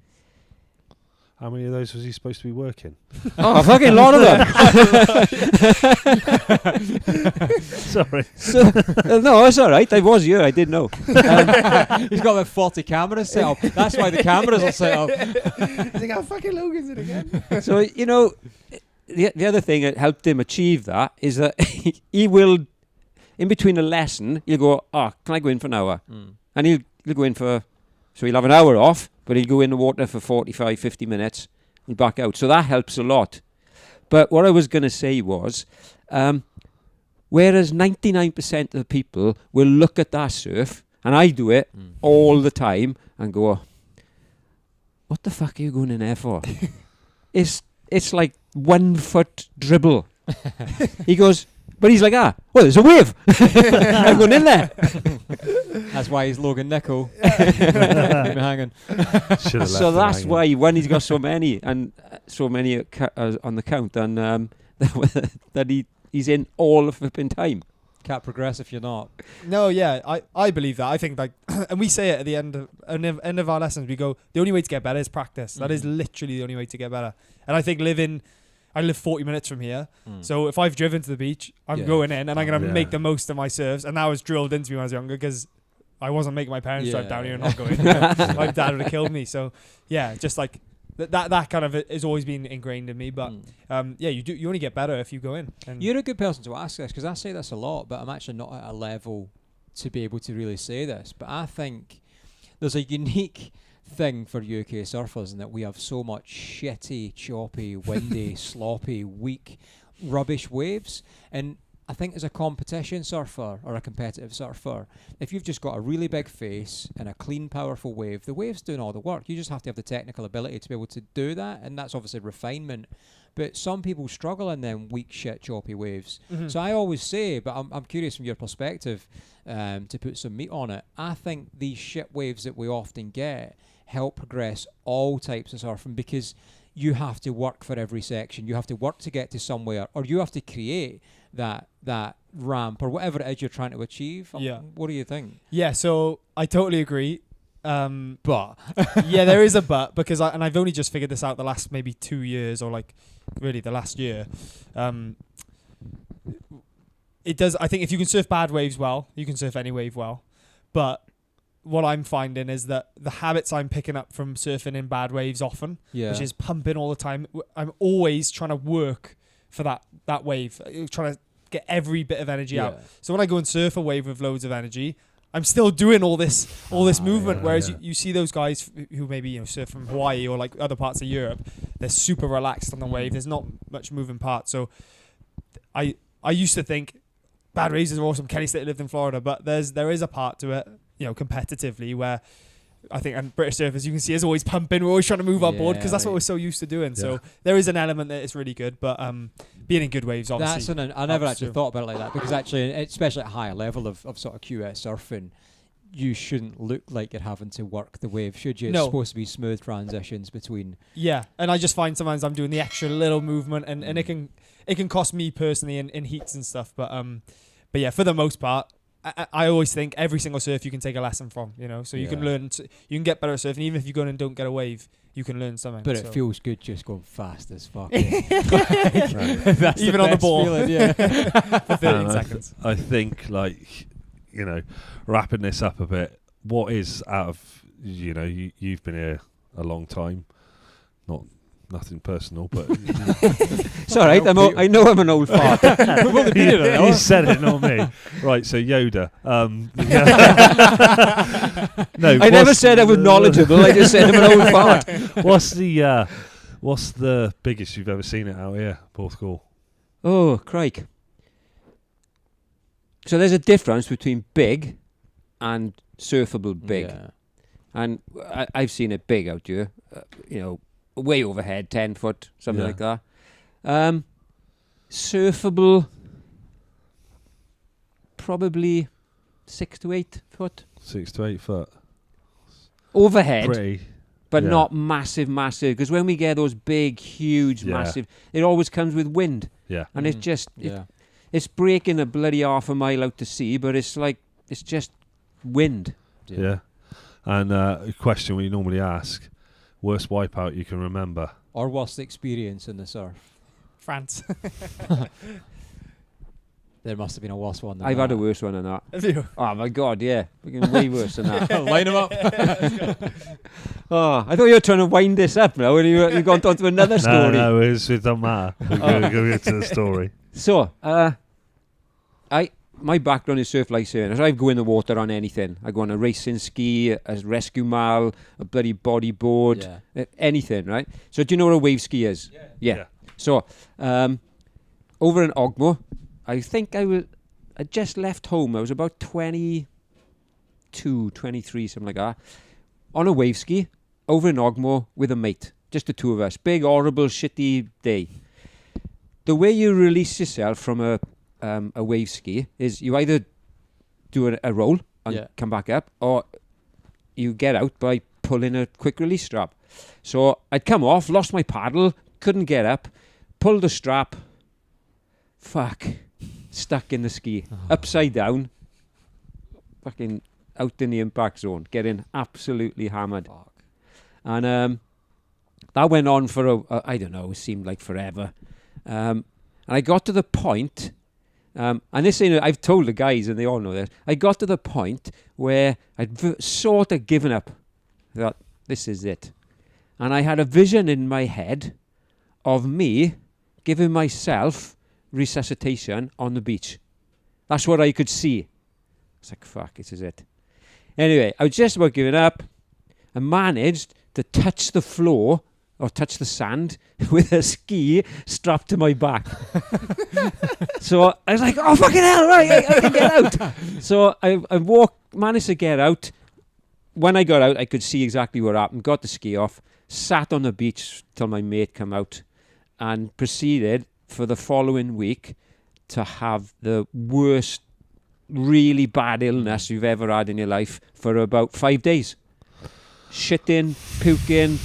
How many of those was he supposed to be working? Oh, a fucking lot of them. Sorry. So, no, it's all right. I was here. I did know. He's got about 40 cameras set up. That's why the cameras are set up. I think, how fucking Logan's it again? So, you know, the other thing that helped him achieve that is that he will, in between a lesson, he'll go, oh, can I go in for an hour? And he'll go in for, so he'll have an hour off, but he'll go in the water for 45, 50 minutes and back out. So that helps a lot. But what I was going to say was, whereas 99% of the people will look at that surf, and I do it all the time, and go, what the fuck are you going in there for? It's like 1 foot dribble. He goes, but he's like, well, there's a wave. I'm going in there. That's why he's Logan Nicol. Hanging. So that's why, when he's got so many, and so many on the count, and that he's in all of flipping time. Can't progress if you're not. No, yeah, I believe that. I think, like, and we say it at the end of our lessons, we go, the only way to get better is practice. That is literally the only way to get better. And I think I live 40 minutes from here. So if I've driven to the beach, I'm going in and I'm going to make the most of my surfs. And that was drilled into me when I was younger because I wasn't making my parents drive down here and not going. My dad would have killed me. So yeah, just like that kind of has always been ingrained in me. But you only get better if you go in. And you're a good person to ask this because I say this a lot, but I'm actually not at a level to be able to really say this. But I think there's a unique thing for UK surfers in that we have so much shitty, choppy, windy, sloppy, weak, rubbish waves. And I think as a competition surfer or a competitive surfer, if you've just got a really big face and a clean, powerful wave, the wave's doing all the work. You just have to have the technical ability to be able to do that, and that's obviously refinement. But some people struggle in them weak, shit, choppy waves. So I always say, but I'm curious from your perspective, to put some meat on it, I think these shit waves that we often get help progress all types of surfing because you have to work for every section. You have to work to get to somewhere, or you have to create that ramp or whatever it is you're trying to achieve. What do you think? Yeah, so I totally agree. But yeah, there is a but, because I've only just figured this out the last maybe 2 years, or like really the last year. It does. I think if you can surf bad waves well, you can surf any wave well. But what I'm finding is that the habits I'm picking up from surfing in bad waves often, which is pumping all the time, I'm always trying to work for that wave, trying to get every bit of energy out. So when I go and surf a wave with loads of energy, I'm still doing all this movement. Whereas you see those guys who maybe surf from Hawaii or like other parts of Europe, they're super relaxed on the wave. There's not much moving parts. So I used to think bad waves is awesome. Kenny Slater lived in Florida, but there is a part to it, competitively, where I think, and British surfers, you can see, is always pumping. We're always trying to move our board because that's what we're so used to doing. So there is an element that is really good, but being in good waves, obviously. I never actually thought about it like that, because actually, especially at a higher level of sort of QS surfing, you shouldn't look like you're having to work the wave, should you? It's supposed to be smooth transitions between. Yeah, and I just find sometimes I'm doing the extra little movement, and it can cost me personally in heats and stuff. But yeah, for the most part, I always think every single surf you can take a lesson from, so you can learn, you can get better at surfing. Even if you go in and don't get a wave, you can learn something. But it feels good just going fast as fuck. That's even on the ball. Feeling, for 13 seconds. I think, wrapping this up a bit, what is out of, you've been here a long time, not nothing personal, but It's all right. I know I'm an old fart. you said it, not me. Right, so Yoda. No, I never said I was knowledgeable. I just said I'm an old fart. What's the biggest you've ever seen it out here, Porthcawl? Oh, crike. So there's a difference between big and surfable big. Yeah. And I've seen it big out here, way overhead, 10 foot, something like that. Surfable, probably 6 to 8 foot. 6 to 8 foot. Overhead, Pretty. but not massive. Because when we get those big, huge, massive, it always comes with wind. Yeah. And it's just, it's breaking a bloody half a mile out to sea, but it's just wind. Yeah. And a question we normally ask, worst wipeout you can remember? Or worst experience in the surf? France. There must have been a worse one than I've that. had a worse one than that. Have you? Oh my God, yeah. Way worse than that. Line them up. Oh, I thought you were trying to wind this up now and you've gone on to another story. No, it doesn't matter. We'll go into the story. So, my background is surf lifesaving. So I go in the water on anything. I go on a racing ski, a rescue mal, a bloody bodyboard, anything, right? So do you know what a wave ski is? Yeah. So, over in Ogmore, I think I just left home. I was about 22, 23, something like that. On a wave ski, over in Ogmore with a mate. Just the two of us. Big, horrible, shitty day. The way you release yourself from a wave ski is you either do a roll and come back up, or you get out by pulling a quick release strap. So I'd come off, lost my paddle, couldn't get up, pulled the strap, stuck in the ski, upside down, fucking out in the impact zone, getting absolutely hammered. And that went on for I don't know, it seemed like forever. And I got to the point, and this ain't, I've told the guys and they all know this, I got to the point where I'd sort of given up. I thought, this is it. And I had a vision in my head of me giving myself resuscitation on the beach. That's what I could see. It's like, fuck, this is it. Anyway, I was just about giving up and managed to touch the floor or touch the sand with a ski strapped to my back. So I was like, oh, fucking hell, right, I can get out. So I managed to get out. When I got out, I could see exactly what happened, got the ski off, sat on the beach till my mate came out, and proceeded for the following week to have the worst, really bad illness you've ever had in your life for about 5 days. Shitting, puking,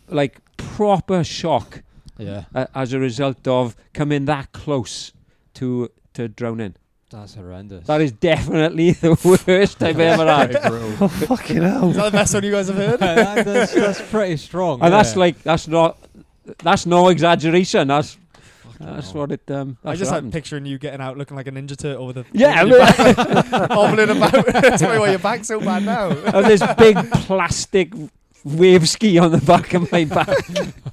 like proper shock as a result of coming that close to drowning. That's horrendous. That is definitely the worst I've ever had. Oh, fucking hell. Is that the best one you guys have heard? that's pretty strong. And that's no exaggeration. That's what it. I just like picturing you getting out looking like a Ninja Turtle with a hobbling about. That's why your back's so bad now. And this big plastic wave ski on the back of my back.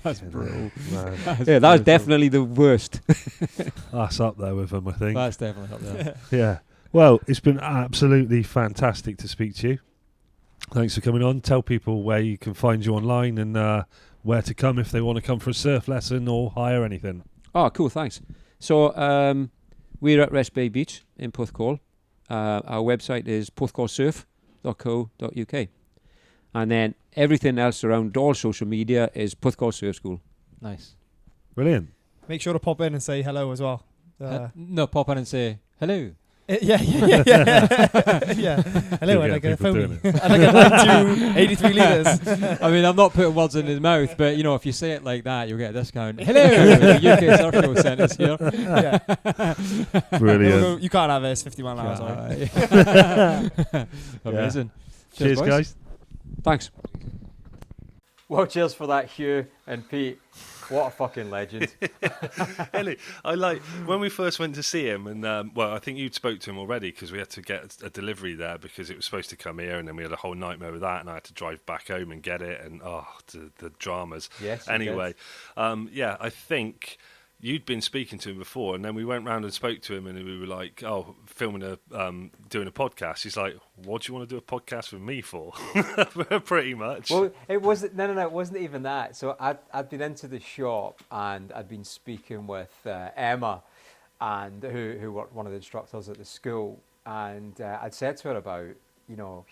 That's brutal. That was definitely the worst. That's up there with them, I think. That's definitely up there. Yeah. Well, it's been absolutely fantastic to speak to you. Thanks for coming on. Tell people where you can find you online and where to come if they want to come for a surf lesson or hire anything. Oh, cool, thanks. So we're at Rest Bay Beach in Porthcawl. Our website is porthcawlsurf.co.uk. And then everything else around all social media is Porthcawl Surf School. Nice. Brilliant. Make sure to pop in and say hello as well. No, pop in and say hello. Yeah. Hello, I'd like a foamy. doing I'd like a 82 83 litres. I mean, I'm not putting words in his mouth, but if you say it like that, you'll get a discount. Hello, the UK Surf School Centre's here. Brilliant. You can't have this 50 mile an hour, sorry. Amazing. Cheers, boys. guys. Thanks. Well, cheers for that, Hugh and Pete. What a fucking legend. Ellie, I like when we first went to see him, and I think you'd spoke to him already because we had to get a delivery there because it was supposed to come here, and then we had a whole nightmare with that, and I had to drive back home and get it, and the dramas. Yes. Anyway, I think you'd been speaking to him before, and then we went round and spoke to him, and we were like, doing a podcast. He's like, what do you want to do a podcast with me for? Pretty much. Well, it wasn't. No, it wasn't even that. So I'd been into the shop and I'd been speaking with Emma, and who worked one of the instructors at the school, and I'd said to her about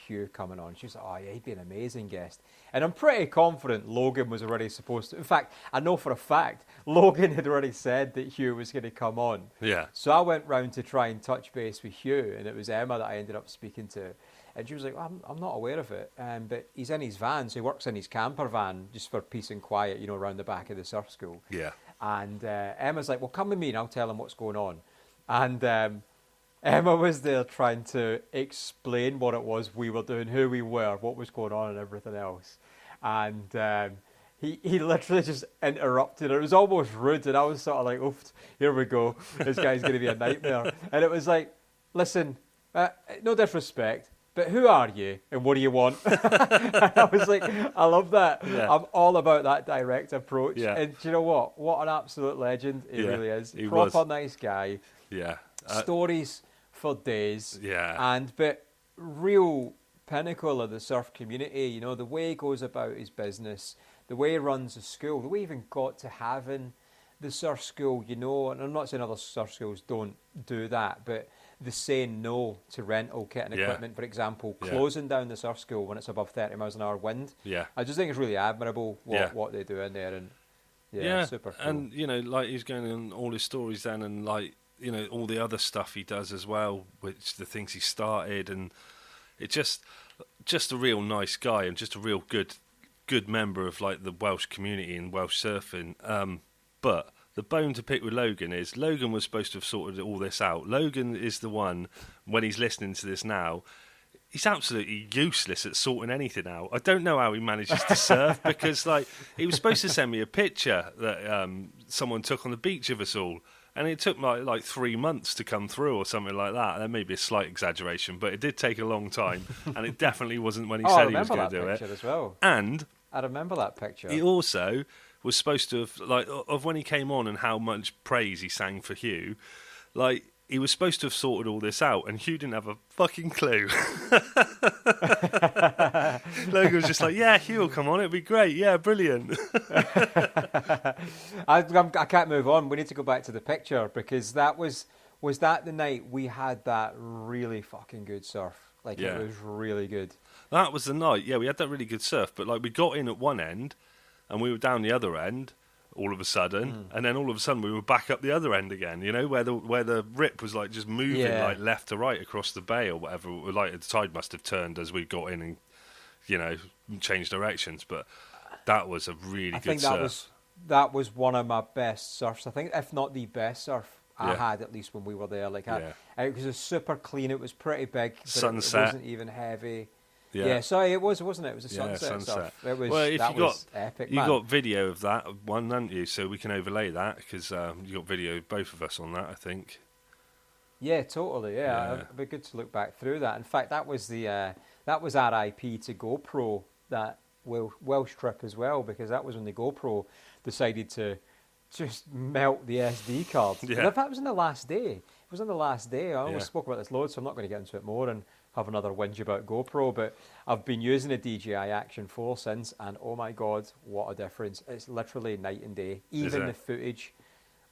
Hugh coming on. She was like, oh yeah, he'd be an amazing guest. And I'm pretty confident Logan was already supposed to. In fact, I know for a fact Logan had already said that Hugh was going to come on. Yeah. So I went round to try and touch base with Hugh, and it was Emma that I ended up speaking to. And she was like, I'm not aware of it. But he's in his van, so he works in his camper van just for peace and quiet, around the back of the surf school. Yeah. And Emma's like, well, come with me and I'll tell him what's going on. And Emma was there trying to explain what it was we were doing, who we were, what was going on and everything else. And he literally just interrupted her. It was almost rude, and I was sort of like, oof, here we go. This guy's going to be a nightmare. And it was like, listen, no disrespect, but who are you and what do you want? And I was like, I love that. Yeah. I'm all about that direct approach. Yeah. And do you know what? What an absolute legend he really is. He Proper was. nice guy. Yeah. Stories for days. Yeah. But real pinnacle of the surf community, the way he goes about his business, the way he runs the school, the way he even got to having the surf school, and I'm not saying other surf schools don't do that, but the saying no to rental kit and equipment, for example, closing down the surf school when it's above 30 miles an hour wind. Yeah. I just think it's really admirable what they do in there, and super cool. And like he's going on all his stories then, and like all the other stuff he does as well, which the things he started, and it's just a real nice guy and just a real good member of like the Welsh community and Welsh surfing. But the bone to pick with Logan is Logan was supposed to have sorted all this out. Logan is the one, when he's listening to this now, he's absolutely useless at sorting anything out. I don't know how he manages to surf because like he was supposed to send me a picture that someone took on the beach of us all. And it took like 3 months to come through or something like that. That may be a slight exaggeration, but it did take a long time. And it definitely wasn't when he said he was going to do it. As well. And I remember that picture. He also was supposed to have, like, of when he came on and how much praise he sang for Hugh, like, he was supposed to have sorted all this out, and Hugh didn't have a fucking clue. Logan was just like, yeah, Hugh will come on, it'll be great, yeah, brilliant. I can't move on. We need to go back to the picture, because that was that the night we had that really fucking good surf? Like, it was really good. That was the night, yeah, we had that really good surf, but, like, we got in at one end, and we were down the other end, all of a sudden, and then all of a sudden we were back up the other end again, you know, where the rip was like just moving like left to right across the bay or whatever. Like the tide must have turned as we got in and, you know, changed directions. But that was a really good surf. That was one of my best surfs. I think, if not the best surf I had, at least when we were there. Like, it was super clean. It was pretty big. But sunset. It wasn't even heavy. Yeah, sorry, it wasn't it? It was a sunset surf. It was, well, if was epic, man. You got video of that one, haven't you? So we can overlay that, because you got video of both of us on that, I think. Yeah, totally. Yeah, it'd be good to look back through that. In fact, that was RIP to GoPro, that Welsh trip as well, because that was when the GoPro decided to just melt the SD card. Yeah. In fact, it was on the last day. It was on the last day. I almost spoke about this loads, so I'm not going to get into it more and have another whinge about GoPro, but I've been using a DJI Action 4 since, and oh my god, what a difference. It's literally night and day. Even the footage,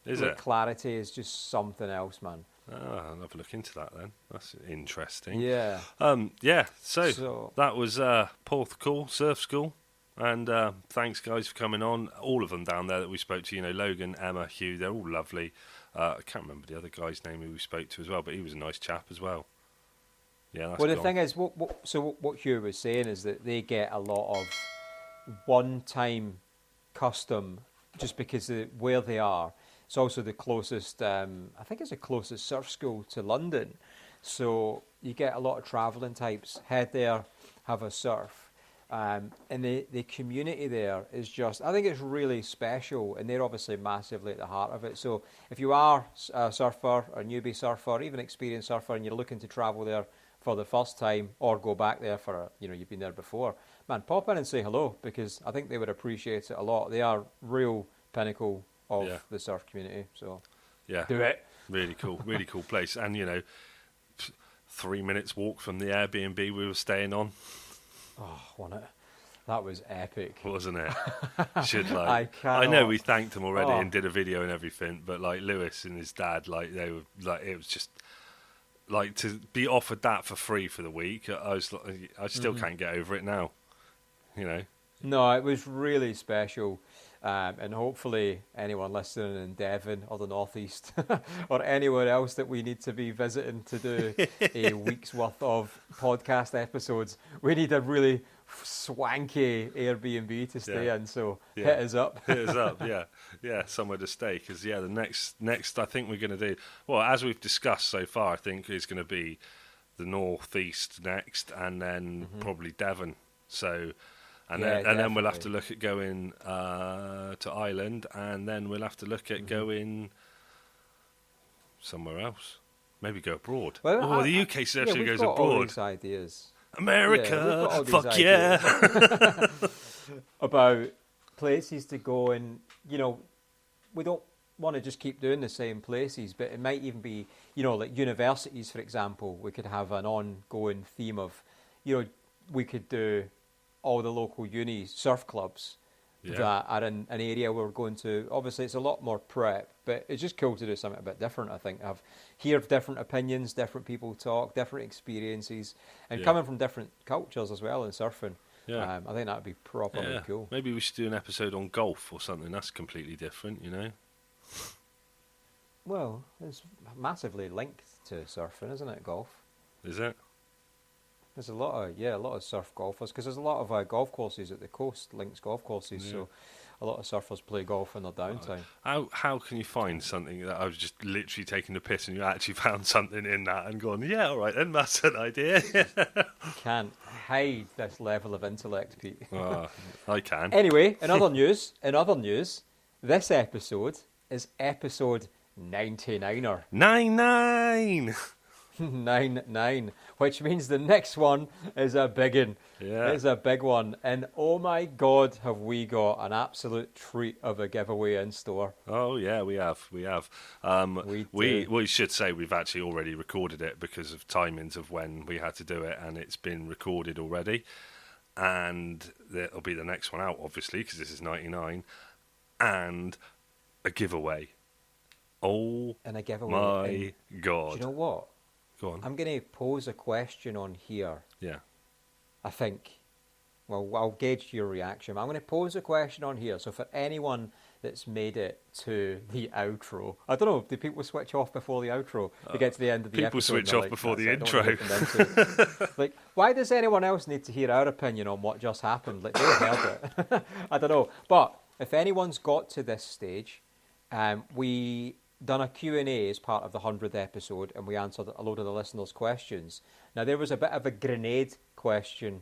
the clarity is just something else, man. Oh, I'll have a look into that then. That's interesting. Yeah. So that was Porthcawl Surf School, and thanks guys for coming on. All of them down there that we spoke to, you know, Logan, Emma, Hugh, they're all lovely. I can't remember the other guy's name who we spoke to as well, but he was a nice chap as well. Yeah, that's the thing is, what Hugh was saying is that they get a lot of one-time custom just because of where they are. It's also the closest, I think it's the closest surf school to London. So you get a lot of travelling types, head there, have a surf. And the community there is just, I think it's really special, and they're obviously massively at the heart of it. So if you are a surfer, or newbie surfer, or even experienced surfer, and you're looking to travel there for the first time, or go back there for, you've been there before, man, pop in and say hello, because I think they would appreciate it a lot. They are real pinnacle of the surf community. So do it. Really cool place. And, 3 minutes walk from the Airbnb we were staying on. Oh, wasn't it? That was epic, wasn't it? I know we thanked them already and did a video and everything, but like Lewis and his dad, they were like, it was just like to be offered that for free for the week. I still can't get over it now. No, it was really special. And hopefully anyone listening in Devon or the Northeast or anywhere else that we need to be visiting to do a week's worth of podcast episodes, we need a really swanky Airbnb to stay in. So hit us up. Hit us up, yeah, somewhere to stay. Because the next I think we're going to do, well, as we've discussed so far, I think is going to be the Northeast next, and then probably Devon. So. And then we'll have to look at going to Ireland, and then we'll have to look at going somewhere else. Maybe go abroad. Well, the UK surfing goes abroad. All these ideas. America, fuck yeah! About places to go, and we don't want to just keep doing the same places, but it might even be, like universities, for example. We could have an ongoing theme of, we could do all the local uni surf clubs that are in an area we're going to. Obviously, it's a lot more prep, but it's just cool to do something a bit different, I think. Hear different opinions, different people talk, different experiences, and coming from different cultures as well in surfing. I think that would be properly cool. Maybe we should do an episode on golf or something. That's completely different, Well, it's massively linked to surfing, isn't it, golf? Is it? There's a lot of surf golfers, because there's a lot of golf courses at the coast, links golf courses, so a lot of surfers play golf in their downtime. How can you find something that I was just literally taking the piss and you actually found something in that and gone, yeah, all right, then that's an idea? Can't hide this level of intellect, Pete. I can. Anyway, in other news, this episode is episode 99er. 99! 99, which means the next one is a big one. Yeah. It's a big one. And oh my God, have we got an absolute treat of a giveaway in store. Oh yeah, we have. We should say we've actually already recorded it because of timings of when we had to do it, and it's been recorded already. And it'll be the next one out, obviously, because this is 99. And a giveaway. Oh, and a giveaway. My God. Do you know what? Go on. I'm going to pose a question on here. Yeah. I think. Well, I'll gauge your reaction. I'm going to pose a question on here. So for anyone that's made it to the outro, I don't know, do people switch off before the outro to get to the end of the episode? People switch off before the intro. Like, why does anyone else need to hear our opinion on what just happened? Like, they heard it. I don't know. But if anyone's got to this stage, we done a Q&A as part of the 100th episode, and we answered a load of the listeners' questions. Now, there was a bit of a grenade question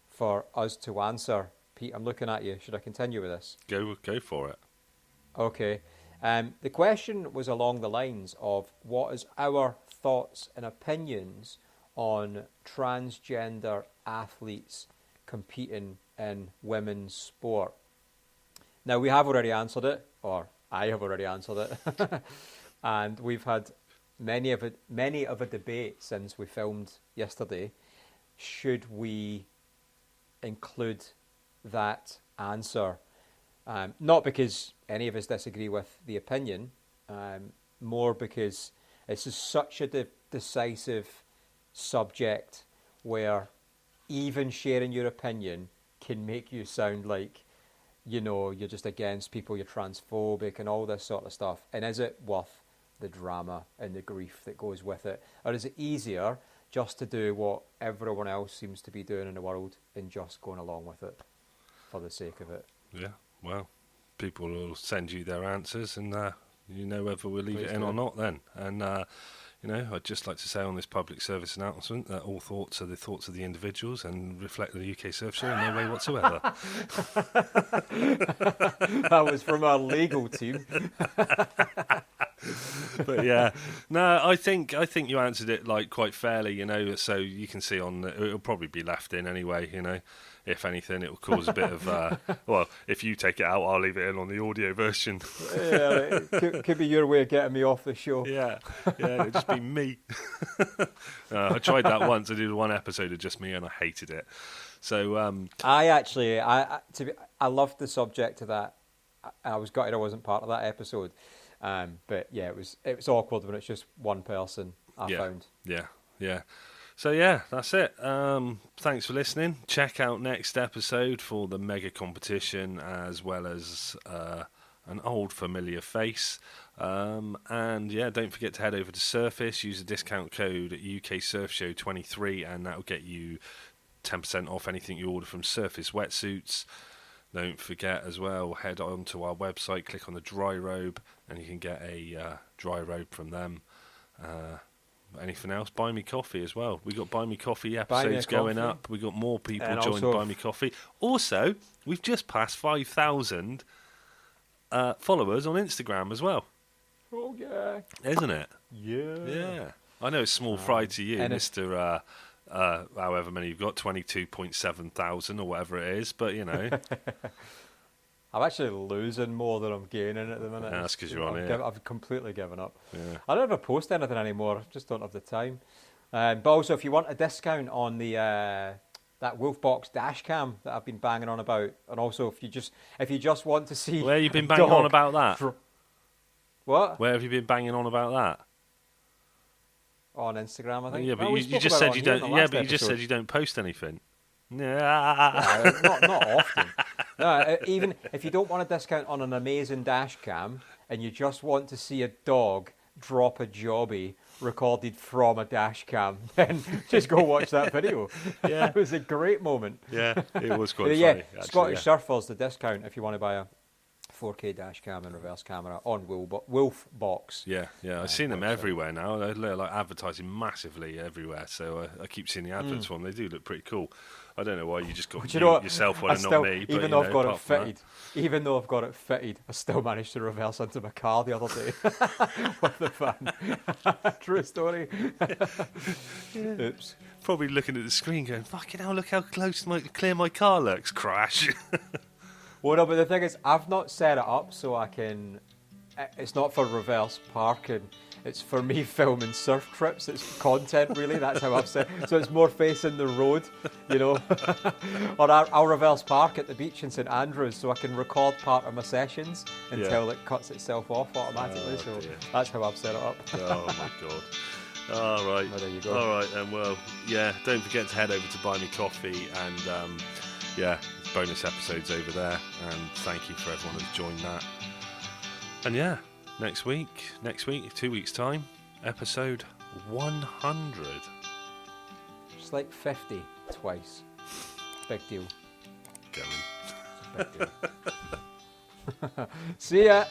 for us to answer. Pete, I'm looking at you. Should I continue with this? Go for it. Okay. The question was along the lines of, what is our thoughts and opinions on transgender athletes competing in women's sport? Now, we have already answered it, or I have already answered it, and we've had many of a debate since we filmed yesterday. Should we include that answer? Not because any of us disagree with the opinion, more because this is such a decisive subject where even sharing your opinion can make you sound like, you're just against people, you're transphobic and all this sort of stuff. And is it worth the drama and the grief that goes with it? Or is it easier just to do what everyone else seems to be doing in the world and just going along with it for the sake of it? Yeah, well, people will send you their answers, and whether we'll leave it in or not then. And, I'd just like to say on this public service announcement that all thoughts are the thoughts of the individuals and reflect the UK Surf Show in no way whatsoever. That was from our legal team. But yeah, no, I think you answered it like quite fairly, so you can see it'll probably be left in anyway, if anything, it will cause a bit of, well, if you take it out, I'll leave it in on the audio version. Yeah, it could be your way of getting me off the show. Yeah, it'll just be me. I tried that once. I did one episode of just me and I hated it. So I loved the subject of that. I was gutted I wasn't part of that episode. But yeah, it was awkward when it's just one person. I found. Yeah. So yeah, that's it. Thanks for listening. Check out next episode for the mega competition as well as an old familiar face. And yeah, don't forget to head over to Srface. Use the discount code UK Surf Show 23, and that will get you 10% off anything you order from Srface wetsuits. Don't forget as well, head on to our website, click on the dry robe, and you can get a dry robe from them. Anything else? Buy Me Coffee as well. We got Buy Me Coffee episodes going up. We got more people joining Buy Me Coffee. Also, we've just passed 5,000 followers on Instagram as well. Oh yeah, isn't it? Yeah. I know it's small fry to you, Mr. However many you've got, 22.7 thousand or whatever it is, but I'm actually losing more than I'm gaining at the minute. Yeah, that's because you're on here. I've completely given up. Yeah. I don't ever post anything anymore. I just don't have the time. But also, if you want a discount on the that Wolfbox dash cam that I've been banging on about, and also if you just want to see where you been banging on about that? What? Where have you been banging on about that? On Instagram, I think. Yeah, but you just said you don't. Yeah, but you just said you don't post anything. Yeah, not often. No, even if you don't want a discount on an amazing dash cam and you just want to see a dog drop a jobby recorded from a dash cam, then just go watch that video. Yeah, it was a great moment. Yeah, it was quite funny. Yeah, Scottish Surfer's the discount if you want to buy a 4K dash cam and reverse camera on Wolfbox. Yeah, I've seen them everywhere now. They're like advertising massively everywhere, so I keep seeing the adverts for them. They do look pretty cool. I don't know why you just got yourself one and not me. Even though I've got it fitted, I still managed to reverse into my car the other day with the fan. True story. Oops. Probably looking at the screen going, fucking hell, look how clear my car looks. Crash. Well, no, but the thing is, I've not set it up so I can... It's not for reverse parking. It's for me filming surf trips. It's content, really. That's how I've set it. So it's more facing the road, Or I'll reverse park at the beach in St Andrews so I can record part of my sessions until it cuts itself off automatically. So that's how I've set it up. Oh, my God. All right. Oh, there you go. All right, then. Well, yeah, don't forget to head over to Buy Me Coffee and, bonus episodes over there. And thank you for everyone who's joined that. And yeah, next week, 2 weeks' time, episode 100. Just like 50 twice. Big deal. Going. Big deal. See ya.